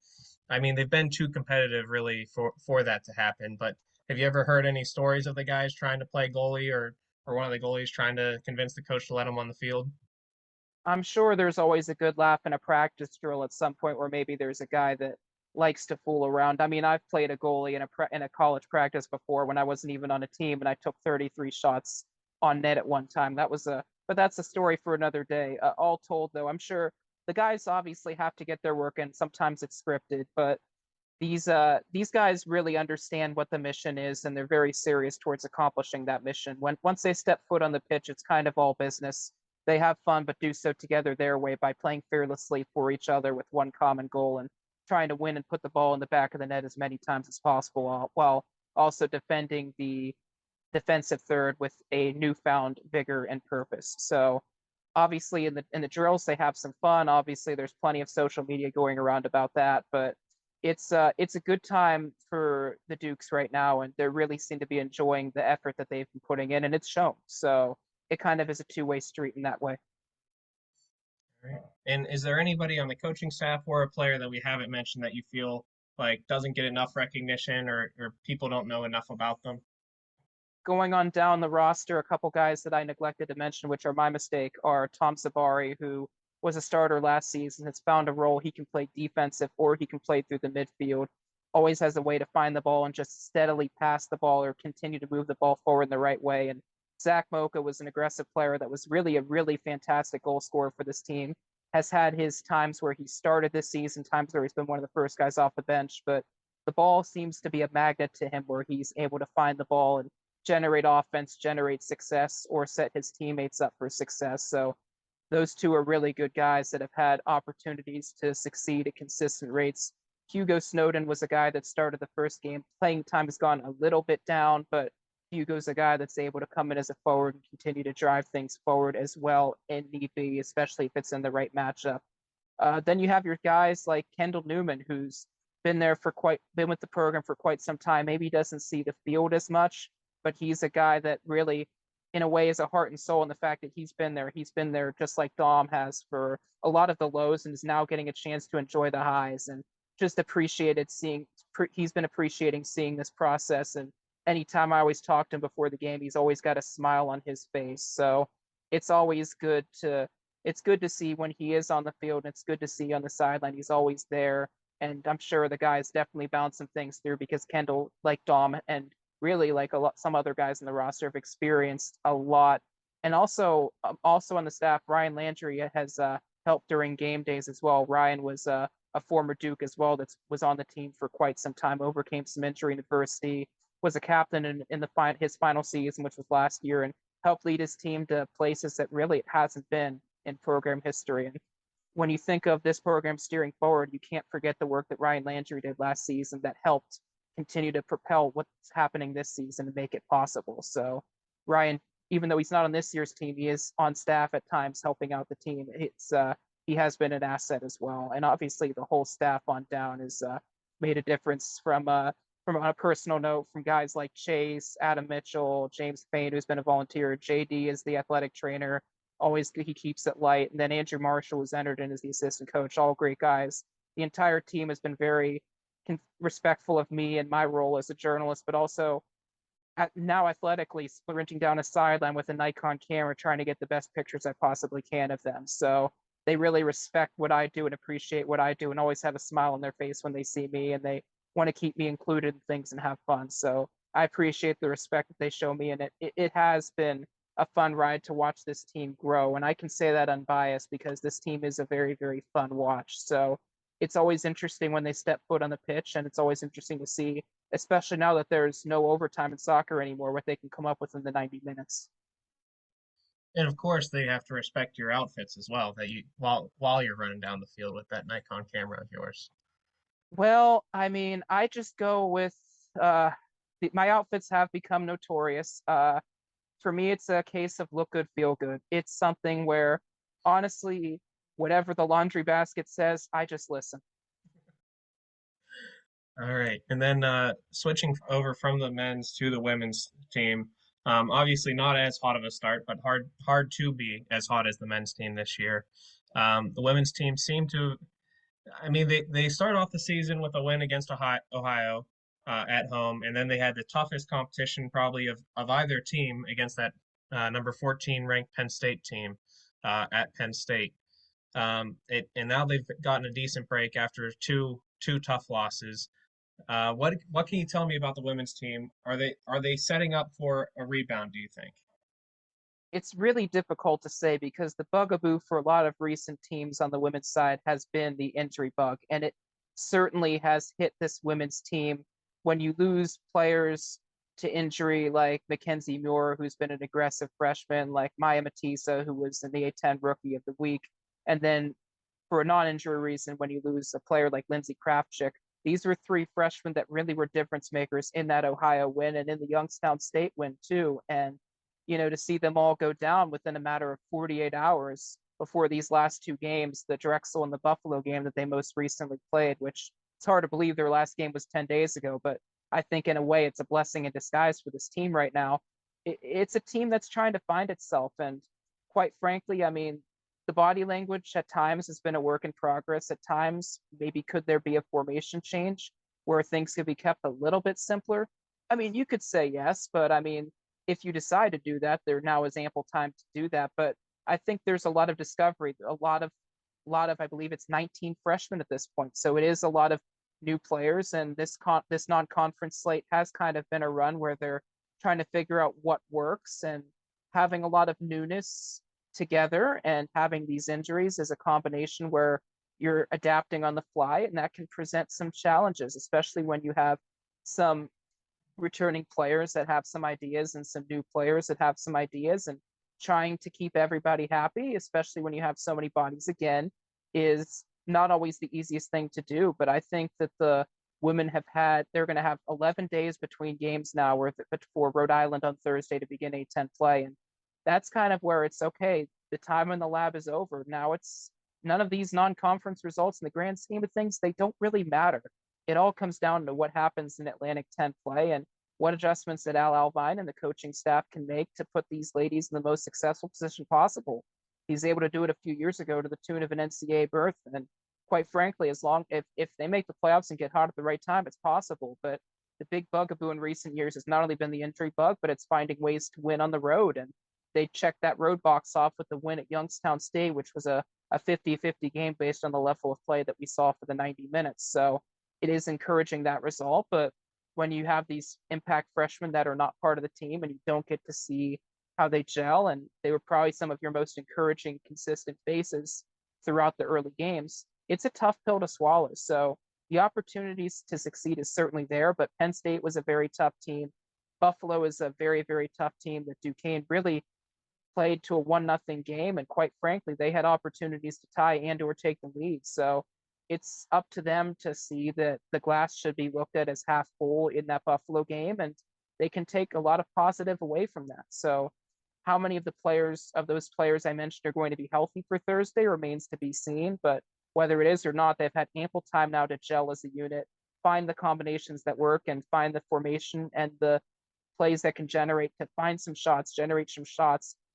I mean, they've been too competitive really for that to happen. But have you ever heard any stories of the guys trying to play goalie or one of the goalies trying to convince the coach to let him on the field? I'm sure there's always a good laugh in a practice drill at some point where maybe there's a guy that likes to fool around. I mean, I've played a goalie in a college practice before when I wasn't even on a team and I took 33 shots on net at one time. But that's a story for another day. All told, though, I'm sure the guys obviously have to get their work in. Sometimes it's scripted, but these guys really understand what the mission is and they're very serious towards accomplishing that mission. Once they step foot on the pitch, it's kind of all business. They have fun, but do so together their way by playing fearlessly for each other with one common goal and trying to win and put the ball in the back of the net as many times as possible, while also defending the defensive third with a newfound vigor and purpose. So obviously in the drills they have some fun. Obviously there's plenty of social media going around about that, but it's a good time for the Dukes right now, and they really seem to be enjoying the effort that they've been putting in, and it's shown. So it kind of is a two-way street in that way. Right. And is there anybody on the coaching staff or a player that we haven't mentioned that you feel like doesn't get enough recognition or people don't know enough about them? Going on down the roster, a couple guys that I neglected to mention, which are my mistake, are Tom Sabari, who was a starter last season, has found a role. He can play defensive or he can play through the midfield. Always has a way to find the ball and just steadily pass the ball or continue to move the ball forward in the right way. And Zach Mocha was an aggressive player that was really a really fantastic goal scorer for this team. Has had his times where he started this season, times where he's been one of the first guys off the bench, but the ball seems to be a magnet to him where he's able to find the ball and generate offense, generate success, or set his teammates up for success. So those two are really good guys that have had opportunities to succeed at consistent rates. Hugo Snowden was a guy that started the first game. Playing time has gone a little bit down, but Hugo's a guy that's able to come in as a forward and continue to drive things forward as well in need be, especially if it's in the right matchup. Then you have your guys like Kendall Newman, who's been with the program for quite some time. Maybe he doesn't see the field as much, but he's a guy that really, in a way, is a heart and soul in the fact that he's been there. He's been there just like Dom has for a lot of the lows and is now getting a chance to enjoy the highs and just he's been appreciating seeing this process. And anytime I always talk to him before the game, he's always got a smile on his face. So it's always it's good to see when he is on the field and it's good to see on the sideline. He's always there. And I'm sure the guys definitely bounce some things through because Kendall, like Dom, and really like some other guys in the roster have experienced a lot. And also on the staff, Ryan Landry has helped during game days as well. Ryan was a former Duke as well that was on the team for quite some time, overcame some injury in adversity, was a captain in his final season, which was last year, and helped lead his team to places that really it hasn't been in program history. And when you think of this program steering forward, you can't forget the work that Ryan Landry did last season that helped continue to propel what's happening this season and make it possible. So Ryan, even though he's not on this year's team, he is on staff at times helping out the team. He has been an asset as well, and obviously the whole staff on down has made a difference from on a personal note from guys like Chase, Adam Mitchell, James Payne, who's been a volunteer. JD is the athletic trainer. Always he keeps it light. And then Andrew Marshall was entered in as the assistant coach. All great guys. The entire team has been very respectful of me and my role as a journalist, but also now athletically sprinting down a sideline with a Nikon camera trying to get the best pictures I possibly can of them. So they really respect what I do and appreciate what I do and always have a smile on their face when they see me and they want to keep me included in things and have fun. So I appreciate the respect that they show me, and it has been a fun ride to watch this team grow. And I can say that unbiased because this team is a very, very fun watch. So it's always interesting when they step foot on the pitch, and it's always interesting to see, especially now that there's no overtime in soccer anymore, what they can come up with in the 90 minutes. And of course, they have to respect your outfits as well, that you while you're running down the field with that Nikon camera of yours. Well, I mean, I just go with my outfits have become notorious. For me, it's a case of look good, feel good. It's something where honestly, whatever the laundry basket says, I just listen. All right, and then switching over from the men's to the women's team. Obviously, not as hot of a start, but hard to be as hot as the men's team this year. The women's team seemed to I mean, they started off the season with a win against Ohio at home, and then they had the toughest competition probably of either team against that number 14 ranked Penn State team at Penn State. And now they've gotten a decent break after two tough losses. What can you tell me about the women's team? Are they setting up for a rebound, do you think? It's really difficult to say because the bugaboo for a lot of recent teams on the women's side has been the injury bug, and it certainly has hit this women's team when you lose players to injury like Mackenzie Muir, who's been an aggressive freshman, like Maya Matisa, who was in the A10 Rookie of the Week, and then for a non-injury reason, when you lose a player like Lindsey Krafchick, these were three freshmen that really were difference makers in that Ohio win and in the Youngstown State win too. And to see them all go down within a matter of 48 hours before these last two games, the Drexel and the Buffalo game that they most recently played, which it's hard to believe their last game was 10 days ago, but I think in a way it's a blessing in disguise for this team right now. It's a team that's trying to find itself. And quite frankly, I mean, the body language at times has been a work in progress. At times, maybe could there be a formation change where things could be kept a little bit simpler? I mean, you could say yes, but I mean, if you decide to do that, there now is ample time to do that. But I think there's a lot of discovery, a lot of I believe it's 19 freshmen at this point. So it is a lot of new players, and this non-conference slate has kind of been a run where they're trying to figure out what works, and having a lot of newness together and having these injuries is a combination where you're adapting on the fly, and that can present some challenges, especially when you have some returning players that have some ideas and some new players that have some ideas, and trying to keep everybody happy, especially when you have so many bodies again, is not always the easiest thing to do. But I think that the women they're going to have 11 days between games now for Rhode Island on Thursday to begin A10 play. And that's kind of where it's okay. The time in the lab is over. Now it's none of these non-conference results in the grand scheme of things, they don't really matter. It all comes down to what happens in Atlantic 10 play and what adjustments that Al Alvine and the coaching staff can make to put these ladies in the most successful position possible. He's able to do it a few years ago to the tune of an NCAA berth. And quite frankly, if they make the playoffs and get hot at the right time, it's possible. But the big bugaboo in recent years has not only been the injury bug, but it's finding ways to win on the road. And they checked that road box off with the win at Youngstown State, which was a 50-50 game based on the level of play that we saw for the 90 minutes. So it is encouraging that result. But when you have these impact freshmen that are not part of the team and you don't get to see how they gel, and they were probably some of your most encouraging, consistent faces throughout the early games, it's a tough pill to swallow. So the opportunities to succeed is certainly there, but Penn State was a very tough team. Buffalo is a very, very tough team that Duquesne really played to a 1-0 game, and quite frankly, they had opportunities to tie and or take the lead. So it's up to them to see that the glass should be looked at as half full in that Buffalo game, and they can take a lot of positive away from that. So how many of those players I mentioned are going to be healthy for Thursday remains to be seen, but whether it is or not, they've had ample time now to gel as a unit, find the combinations that work, and find the formation and the plays that can generate some shots,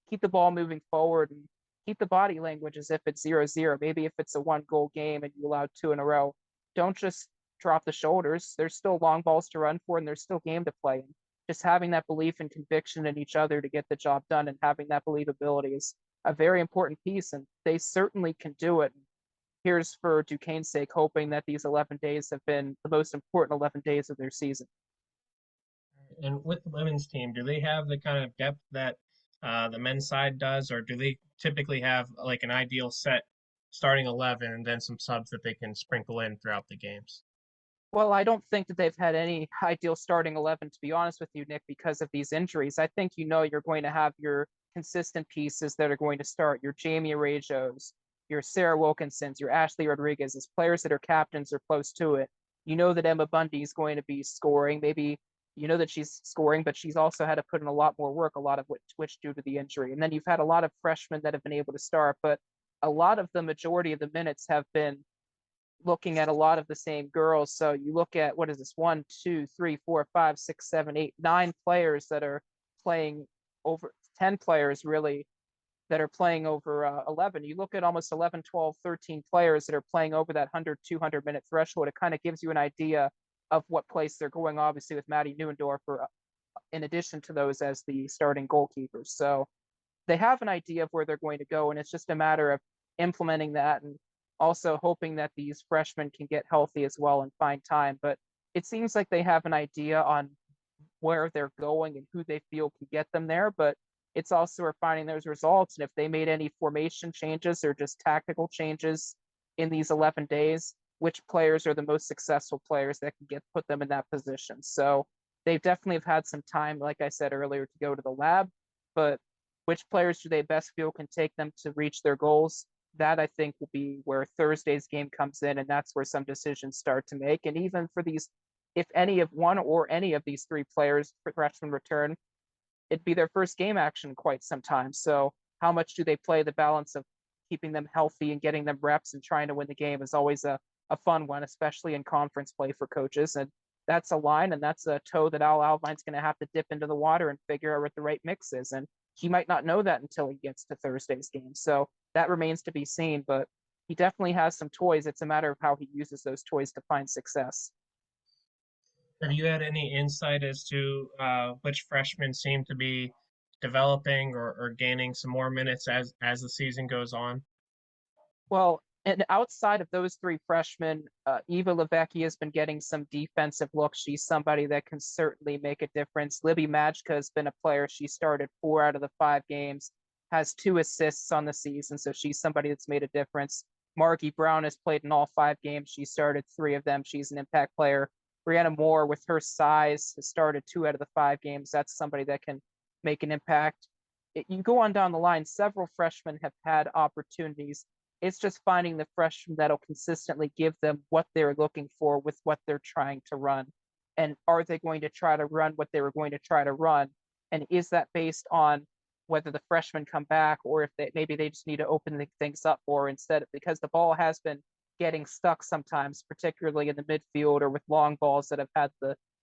keep the ball moving forward, and keep the body language as if it's 0-0. Maybe if it's a 1-goal game and you allow two in a row, don't just drop the shoulders. There's still long balls to run for, and there's still game to play. And just having that belief and conviction in each other to get the job done, and having that believability is a very important piece, and they certainly can do it. Here's for Duquesne's sake, hoping that these 11 days have been the most important 11 days of their season. And with the women's team, do they have the kind of depth that the men's side does, or do they typically have like an ideal set starting 11 and then some subs that they can sprinkle in throughout the games? Well, I don't think that they've had any ideal starting 11, to be honest with you, Nick, because of these injuries. I think you're going to have your consistent pieces that are going to start, your Jamie Arejos, your Sarah Wilkinsons, your Ashley Rodriguez, as players that are captains or close to it. You know that Emma Bundy is going to be scoring. Maybe you know that she's scoring, but she's also had to put in a lot more work, a lot of which due to the injury. And then you've had a lot of freshmen that have been able to start, but a lot of the majority of the minutes have been looking at a lot of the same girls. So you look at, what is this, 1, 2, 3, 4, 5, 6, 7, 8, 9 players that are playing over 10 players really that are playing over 11. You look at almost 11, 12, 13 players that are playing over that 100, 200 minute threshold. It kind of gives you an idea of what place they're going, obviously, with Maddie Neuendorf in addition to those as the starting goalkeepers. So they have an idea of where they're going to go, and it's just a matter of implementing that and also hoping that these freshmen can get healthy as well and find time. But it seems like they have an idea on where they're going and who they feel can get them there, but it's also refining those results. And if they made any formation changes or just tactical changes in these 11 days, which players are the most successful players that can put them in that position. So they definitely have had some time, like I said earlier, to go to the lab, but which players do they best feel can take them to reach their goals? That I think will be where Thursday's game comes in, and that's where some decisions start to make. And even for these, if any of one or any of these 3 players, freshmen, return, it'd be their first game action in quite some time. So how much do they play? The balance of keeping them healthy and getting them reps and trying to win the game is always a fun one, especially in conference play for coaches. And that's a line and that's a toe that Al Alvine's going to have to dip into the water and figure out what the right mix is. And he might not know that until he gets to Thursday's game. So that remains to be seen, but he definitely has some toys. It's a matter of how he uses those toys to find success. Have you had any insight as to which freshmen seem to be developing or gaining some more minutes as the season goes on? Well, and outside of those 3 freshmen, Eva Levecki has been getting some defensive looks. She's somebody that can certainly make a difference. Libby Majka has been a player. She started 4 out of the 5 games, has 2 assists on the season, so she's somebody that's made a difference. Margie Brown has played in all 5 games. She started 3 of them. She's an impact player. Brianna Moore, with her size, has started 2 out of the 5 games. That's somebody that can make an impact. You go on down the line, several freshmen have had opportunities. It's just finding the freshman that'll consistently give them what they're looking for with what they're trying to run. And are they going to try to run what they were going to try to run? And is that based on whether the freshmen come back or if maybe they just need to open things up more instead, because the ball has been getting stuck sometimes, particularly in the midfield or with long balls that have had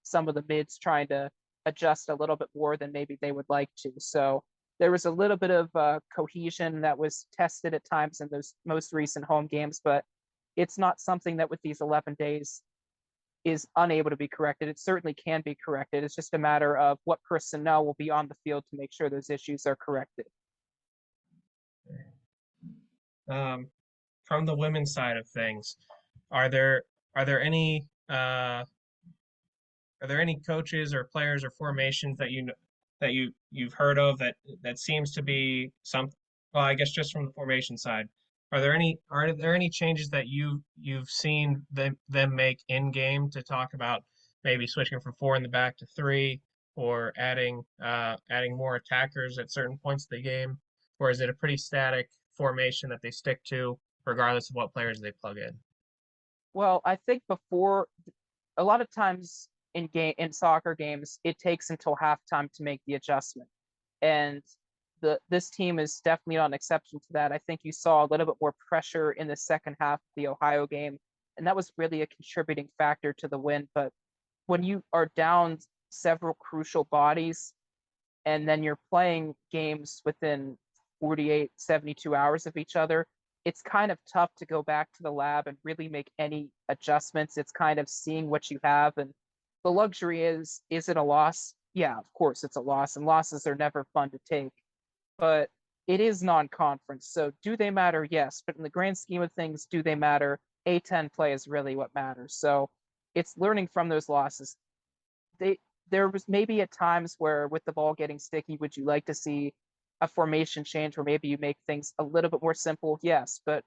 some of the mids trying to adjust a little bit more than maybe they would like to. So there was a little bit of cohesion that was tested at times in those most recent home games, but it's not something that with these 11 days is unable to be corrected. It certainly can be corrected. It's just a matter of what personnel will be on the field to make sure those issues are corrected. From the women's side of things, are there any coaches or players or formations that you've heard of that seems to be some, well, I guess just from the formation side, are there any changes that you've seen them make in game to talk about maybe switching from 4 in the back to 3 or adding more attackers at certain points of the game, or is it a pretty static formation that they stick to regardless of what players they plug in? Well, I think before, a lot of times in soccer games, it takes until halftime to make the adjustment. And this team is definitely not an exception to that. I think you saw a little bit more pressure in the second half of the Ohio game, and that was really a contributing factor to the win. But when you are down several crucial bodies and then you're playing games within 48, 72 hours of each other, it's kind of tough to go back to the lab and really make any adjustments. It's kind of seeing what you have. And the luxury is it a loss? Yeah, of course it's a loss, and losses are never fun to take. But it is non-conference. So do they matter? Yes. But in the grand scheme of things, do they matter? A10 play is really what matters. So it's learning from those losses. There was maybe at times where with the ball getting sticky, would you like to see a formation change where maybe you make things a little bit more simple? Yes. But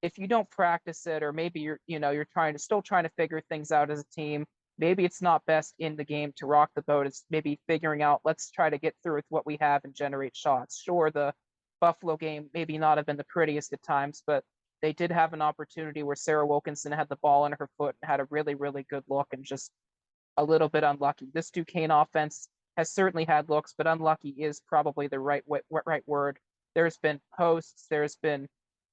if you don't practice it, or maybe you're trying to figure things out as a team, maybe it's not best in the game to rock the boat. It's maybe figuring out, let's try to get through with what we have and generate shots. Sure, the Buffalo game maybe not have been the prettiest at times, but they did have an opportunity where Sarah Wilkinson had the ball in her foot and had a really, really good look and just a little bit unlucky. This Duquesne offense has certainly had looks, but unlucky is probably the right word. There's been posts, there's been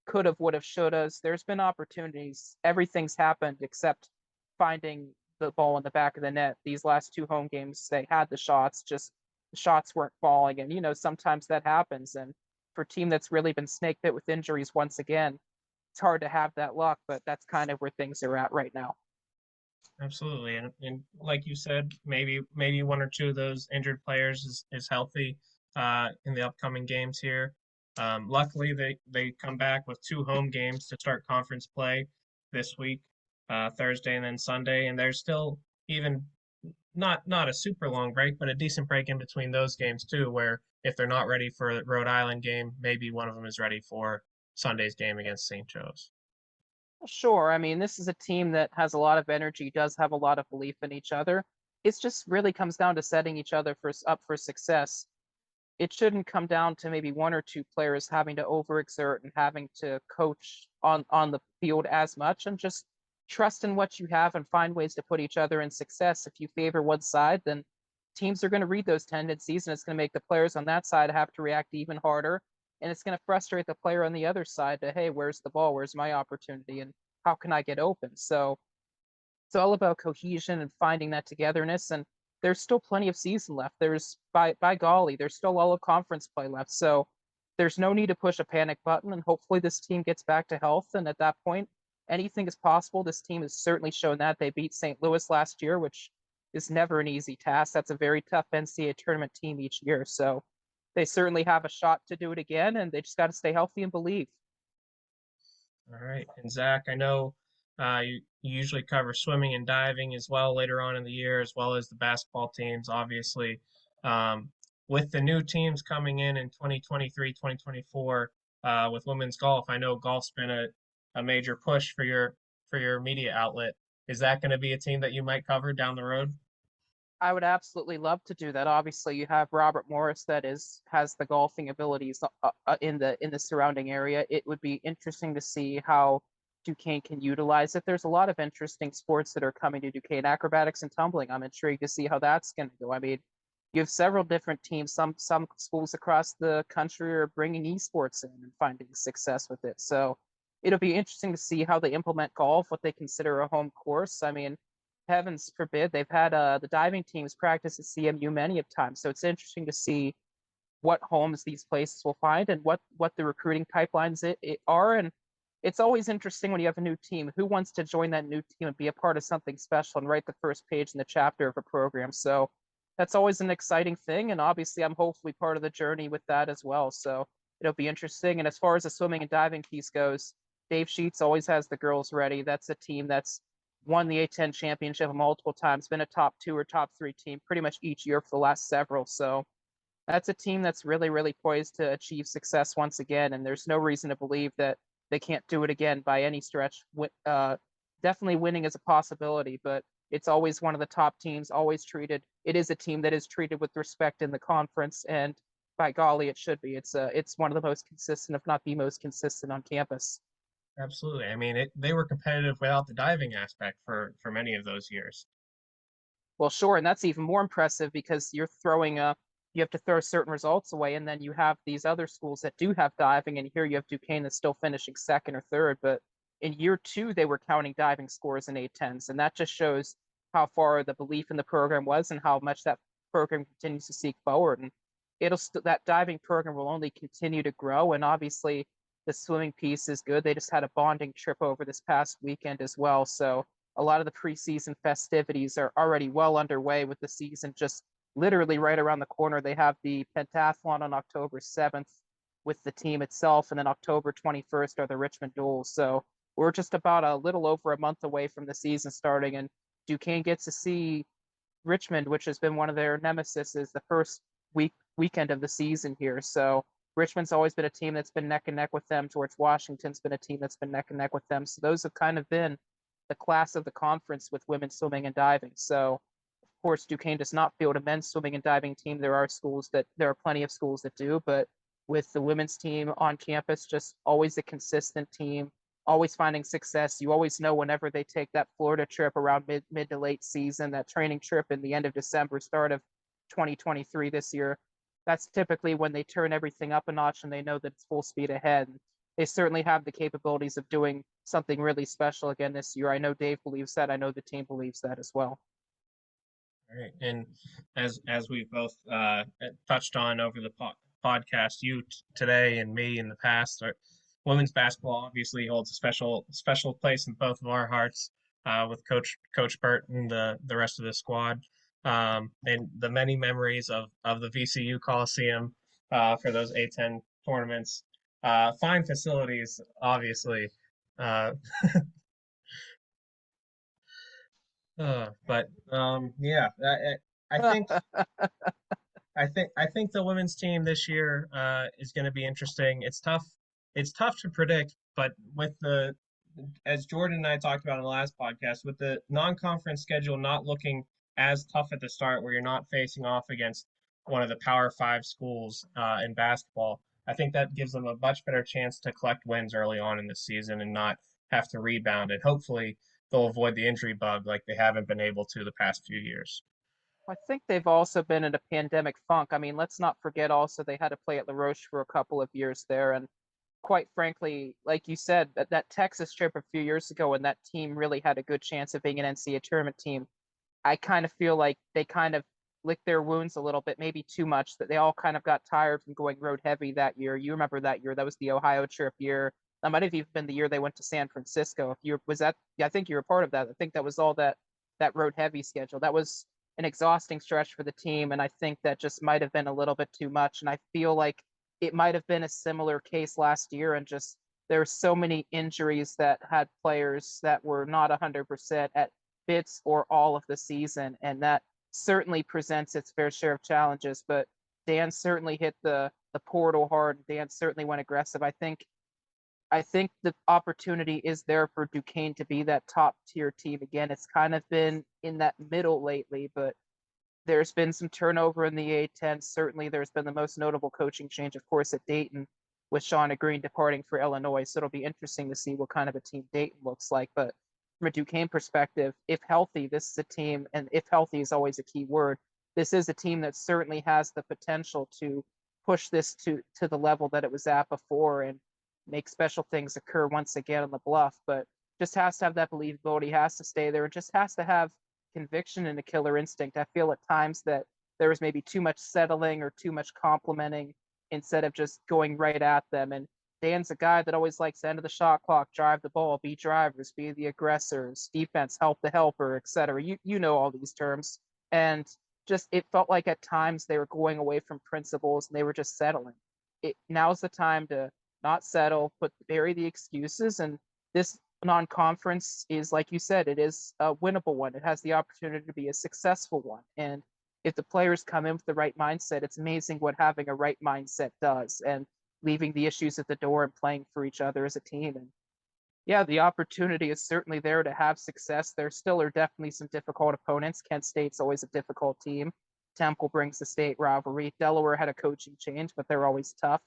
could have, would have, should have. There's been opportunities. Everything's happened except finding the ball in the back of the net. These last two home games, they had the shots, just the shots weren't falling. And, sometimes that happens. And for a team that's really been snake bit with injuries once again, it's hard to have that luck, but that's kind of where things are at right now. Absolutely, and like you said, maybe one or two of those injured players is healthy in the upcoming games here. Luckily, they come back with two home games to start conference play this week, Thursday and then Sunday, and there's still even not a super long break, but a decent break in between those games too, where if they're not ready for the Rhode Island game, maybe one of them is ready for Sunday's game against St. Joe's. Sure. I mean, this is a team that has a lot of energy, does have a lot of belief in each other. It's just really comes down to setting each other up for success. It shouldn't come down to maybe one or two players having to overexert and having to coach on the field as much, and just trust in what you have and find ways to put each other in success. If you favor one side, then teams are going to read those tendencies, and it's going to make the players on that side have to react even harder. And it's going to frustrate the player on the other side to, hey, where's the ball? Where's my opportunity? And how can I get open? So it's all about cohesion and finding that togetherness. And there's still plenty of season left. There's by golly, there's still all of conference play left. So there's no need to push a panic button. And hopefully this team gets back to health. And at that point, anything is possible. This team has certainly shown that. They beat St. Louis last year, which is never an easy task. That's a very tough NCAA tournament team each year. So they certainly have a shot to do it again, and they just got to stay healthy and believe. All right. And Zach, I know you usually cover swimming and diving as well later on in the year, as well as the basketball teams, obviously. Um, with the new teams coming in 2023, 2024, with women's golf, I know golf's been a major push for your media outlet. Is that going to be a team that you might cover down the road? I would absolutely love to do that. Obviously, you have Robert Morris that has the golfing abilities in the surrounding area. It would be interesting to see how Duquesne can utilize it. There's a lot of interesting sports that are coming to Duquesne, acrobatics and tumbling. I'm intrigued to see how that's going to go. I mean, you have several different teams. Some schools across the country are bringing esports in and finding success with it. So it'll be interesting to see how they implement golf, what they consider a home course. I mean, heavens forbid, they've had the diving teams practice at CMU many of times. So it's interesting to see what homes these places will find and what the recruiting pipelines it are. And it's always interesting when you have a new team, who wants to join that new team and be a part of something special and write the first page in the chapter of a program. So that's always an exciting thing. And obviously I'm hopefully part of the journey with that as well. So it'll be interesting. And as far as the swimming and diving piece goes, Dave Sheets always has the girls ready. That's a team that's won the A10 championship multiple times, been a top 2 or top 3 team pretty much each year for the last several. So that's a team that's really, really poised to achieve success once again. And there's no reason to believe that they can't do it again by any stretch. Definitely winning is a possibility, but it's always one of the top teams, always treated. It is a team that is treated with respect in the conference, and by golly, it should be. It's one of the most consistent, if not the most consistent on campus. Absolutely. I mean, they were competitive without the diving aspect for many of those years. Well, sure, and that's even more impressive because you have to throw certain results away, and then you have these other schools that do have diving, and here you have Duquesne that's still finishing second or third, but in year 2 they were counting diving scores in A10s, and that just shows how far the belief in the program was and how much that program continues to seek forward. And that diving program will only continue to grow, and obviously the swimming piece is good. They just had a bonding trip over this past weekend as well, so a lot of the preseason festivities are already well underway with the season just literally right around the corner. They have the pentathlon on October 7th with the team itself, and then October 21st are the Richmond duels. So we're just about a little over a month away from the season starting, and Duquesne gets to see Richmond, which has been one of their nemesis, is the first weekend of the season here. So Richmond's always been a team that's been neck and neck with them. George Washington's been a team that's been neck and neck with them. So those have kind of been the class of the conference with women's swimming and diving. So, of course, Duquesne does not field a men's swimming and diving team. There are plenty of schools that do, but with the women's team on campus, just always a consistent team, always finding success. You always know whenever they take that Florida trip around mid to late season, that training trip in the end of December, start of 2023 this year, that's typically when they turn everything up a notch and they know that it's full speed ahead. They certainly have the capabilities of doing something really special again this year. I know Dave believes that. I know the team believes that as well. All right, and as we've both touched on over the podcast, you today and me in the past, women's basketball obviously holds a special place in both of our hearts, with Coach Burt and the rest of the squad, and the many memories of the VCU Coliseum for those A10 tournaments. Fine facilities, obviously. Uh, but yeah, I think I think the women's team this year is going to be interesting. It's tough. It's tough to predict, but with the as Jordan and I talked about in the last podcast, with the non-conference schedule not looking as tough at the start, where you're not facing off against one of the Power Five schools in basketball, I think that gives them a much better chance to collect wins early on in the season and not have to rebound. And hopefully, they'll avoid the injury bug like they haven't been able to the past few years. I think they've also been in a pandemic funk. I mean, let's not forget also they had to play at La Roche for a couple of years there. And quite frankly, like you said, that Texas trip a few years ago when that team really had a good chance of being an NCAA tournament team, I kind of feel like they kind of licked their wounds a little bit, maybe too much, that they all kind of got tired from going road heavy that year. You remember that year? That was the Ohio trip year. That might have even been the year they went to San Francisco. If you was that, yeah, I think you were part of that. I think that was all that road heavy schedule. That was an exhausting stretch for the team, and I think that just might have been a little bit too much. And I feel like it might have been a similar case last year, and just there were so many injuries that had players that were not 100% at bits or all of the season, and that certainly presents its fair share of challenges. But Dan certainly hit the portal hard. Dan certainly went aggressive. I think the opportunity is there for Duquesne to be that top tier team again. It's kind of been in that middle lately, but there's been some turnover in the A10. Certainly, there's been the most notable coaching change, of course, at Dayton with Shauna Green departing for Illinois. So it'll be interesting to see what kind of a team Dayton looks like. But from a Duquesne perspective, if healthy, this is a team, and if healthy is always a key word, this is a team that certainly has the potential to push this to the level that it was at before and make special things occur once again on the bluff. But just has to have that believability, has to stay there, and just has to have conviction and a killer instinct. I feel at times that there was maybe too much settling or too much complimenting instead of just going right at them. And Dan's a guy that always likes the end of the shot clock, drive the ball, be drivers, be the aggressors, defense, help the helper, etc. You know all these terms. And just it felt like at times they were going away from principles and they were just settling. Now's the time to not settle, but bury the excuses. And this non-conference is, like you said, it is a winnable one. It has the opportunity to be a successful one. And if the players come in with the right mindset, it's amazing what having a right mindset does, and leaving the issues at the door and playing for each other as a team. And yeah, the opportunity is certainly there to have success. There still are definitely some difficult opponents. Kent State's always a difficult team. Temple brings the state rivalry. Delaware had a coaching change, but they're always tough.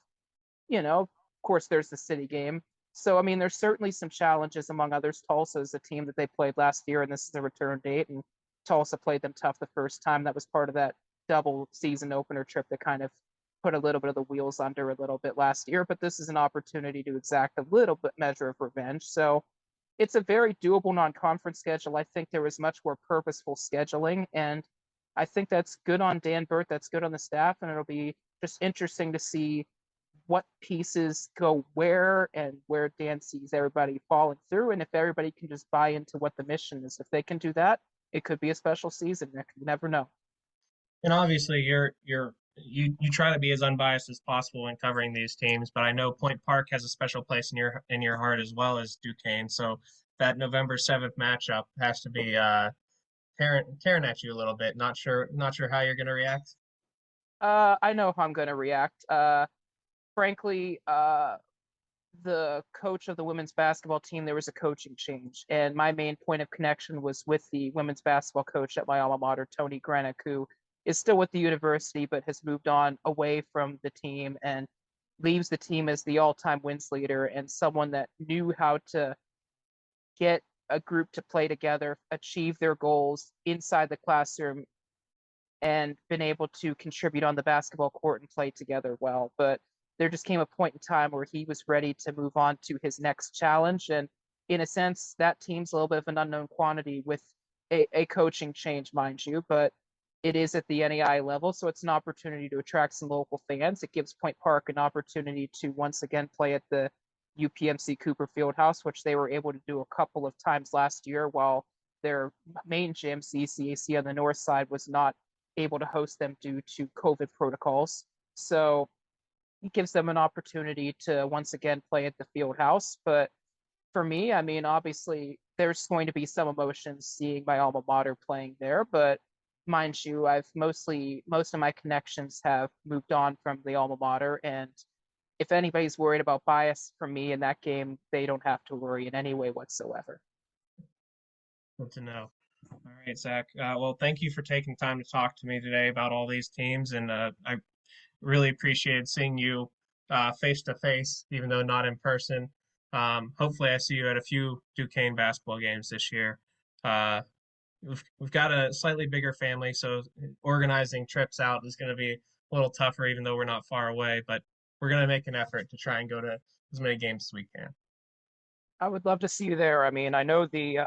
Of course, there's the city game. So, I mean, there's certainly some challenges among others. Tulsa is a team that they played last year, and this is a return date. And Tulsa played them tough the first time. That was part of that double season opener trip that kind of put a little bit of the wheels under a little bit last year. But this is an opportunity to exact a little bit measure of revenge. So it's a very doable non-conference schedule. I think there was much more purposeful scheduling, and I think that's good on Dan Burt. That's good on the staff, and it'll be just interesting to see what pieces go where and where Dan sees everybody falling through, and if everybody can just buy into what the mission is. If they can do that, it could be a special season, Nick. You never know. And obviously, you try to be as unbiased as possible when covering these teams, but I know Point Park has a special place in your heart as well as Duquesne. So that November 7th matchup has to be tearing at you a little bit. Not sure how you're going to react. I know how I'm going to react. Frankly, the coach of the women's basketball team, there was a coaching change. And my main point of connection was with the women's basketball coach at my alma mater, Tony Grenick, who is still with the university, but has moved on away from the team and leaves the team as the all-time wins leader and someone that knew how to get a group to play together, achieve their goals inside the classroom, and been able to contribute on the basketball court and play together well. But there just came a point in time where he was ready to move on to his next challenge. And in a sense, that team's a little bit of an unknown quantity with a coaching change, mind you, but it is at the NAI level. So it's an opportunity to attract some local fans. It gives Point Park an opportunity to once again play at the UPMC Cooper Fieldhouse, which they were able to do a couple of times last year while their main gym, CCAC on the north side, was not able to host them due to COVID protocols. So it gives them an opportunity to once again play at the field house. But for me, I mean, obviously there's going to be some emotions seeing my alma mater playing there, but mind you, most of my connections have moved on from the alma mater. And if anybody's worried about bias from me in that game, they don't have to worry in any way whatsoever. Good to know. All right, Zac. Well, thank you for taking time to talk to me today about all these teams, and I really appreciated seeing you face to face, even though not in person. Hopefully, I see you at a few Duquesne basketball games this year. Uh, we've got a slightly bigger family, so organizing trips out is going to be a little tougher, even though we're not far away. But we're going to make an effort to try and go to as many games as we can. I would love to see you there. I mean, I know the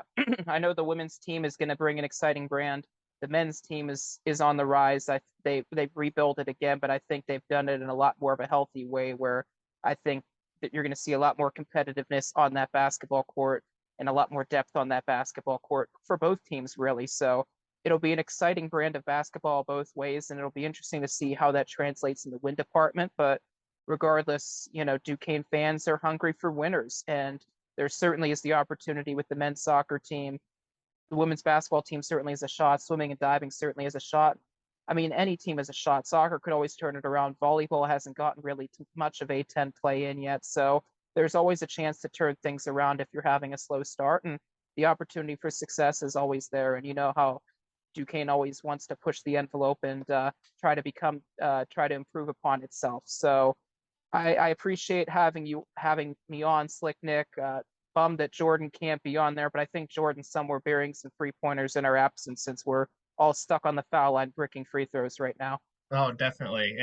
I know the women's team is going to bring an exciting brand. The men's team is on the rise. They've rebuilt it again, but I think they've done it in a lot more of a healthy way where I think that you're going to see a lot more competitiveness on that basketball court and a lot more depth on that basketball court for both teams, really. So it'll be an exciting brand of basketball both ways, and it'll be interesting to see how that translates in the win department. But regardless, Duquesne fans are hungry for winners, and there certainly is the opportunity with the men's soccer team. The women's basketball team certainly has a shot. Swimming and diving certainly has a shot. I mean, any team has a shot. Soccer could always turn it around. Volleyball hasn't gotten really too much of A10 play in yet. So there's always a chance to turn things around if you're having a slow start. And the opportunity for success is always there. And you know how Duquesne always wants to push the envelope and try to improve upon itself. So I appreciate having me on, Slick Nick. Bummed that Jordan can't be on there, but I think Jordan's somewhere burying some 3-pointers in our absence since we're all stuck on the foul line bricking free throws right now. Oh, definitely.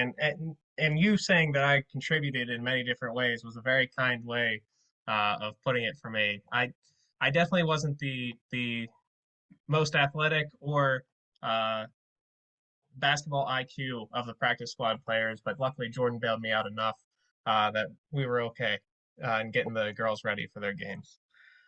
And you saying that I contributed in many different ways was a very kind way of putting it for me. I definitely wasn't the most athletic or basketball IQ of the practice squad players, but luckily Jordan bailed me out enough that we were okay in getting the girls ready for their games.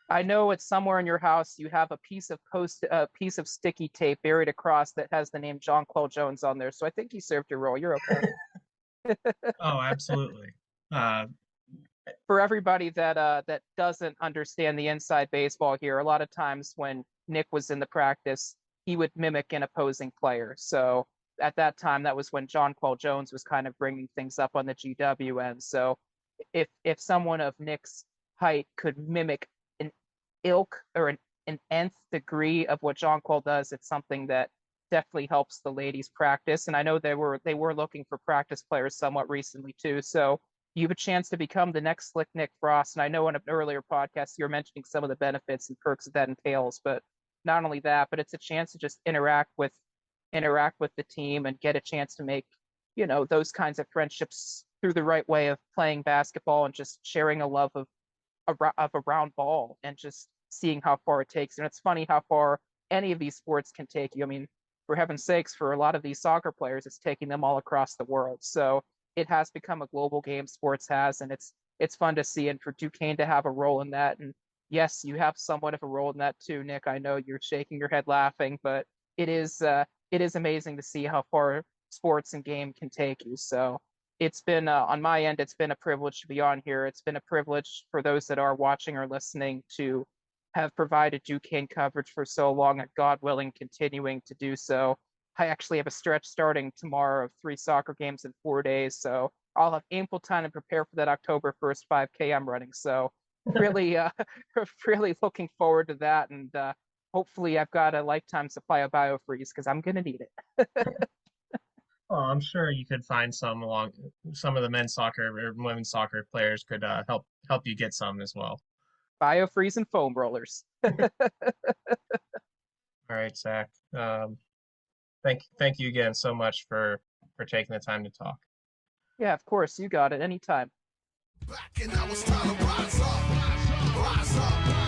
I know it's somewhere in your house you have a piece of sticky tape buried across that has the name John Quell Jones on there. So I think you served your role. You're okay. Oh, absolutely. For everybody that doesn't understand the inside baseball here, a lot of times when Nick was in the practice, he would mimic an opposing player. So at that time, that was when John Quell Jones was kind of bringing things up on the GW end. So if someone of Nick's height could mimic an ilk or an nth degree of what John Quell does, it's something that definitely helps the ladies practice. And I know they were looking for practice players somewhat recently too. So you have a chance to become the next Slick Nick Frost. And I know in an earlier podcast you were mentioning some of the benefits and perks that entails, but not only that, but it's a chance to just interact with the team and get a chance to make, those kinds of friendships through the right way of playing basketball and just sharing a love of a round ball and just seeing how far it takes. And it's funny how far any of these sports can take you. I mean, for heaven's sakes, for a lot of these soccer players, it's taking them all across the world. So it has become a global game, sports has, and it's fun to see. And for Duquesne to have a role in that, and yes, you have somewhat of a role in that too, Nick. I know you're shaking your head laughing, but it is amazing to see how far sports and game can take you. So it's been on my end, it's been a privilege to be on here. It's been a privilege for those that are watching or listening to have provided Duquesne coverage for so long, and God willing, continuing to do so. I actually have a stretch starting tomorrow of 3 soccer games in 4 days, so I'll have ample time to prepare for that October 1st 5K I'm running. So really, really looking forward to that. And hopefully I've got a lifetime supply of BioFreeze because I'm going to need it. Well, I'm sure you could find some some of the men's soccer or women's soccer players could help you get some as well. BioFreeze and foam rollers. All right, Zach. Thank you again so much for taking the time to talk. Yeah, of course. You got it. Anytime. Back and now it's time to rise up. Rise up.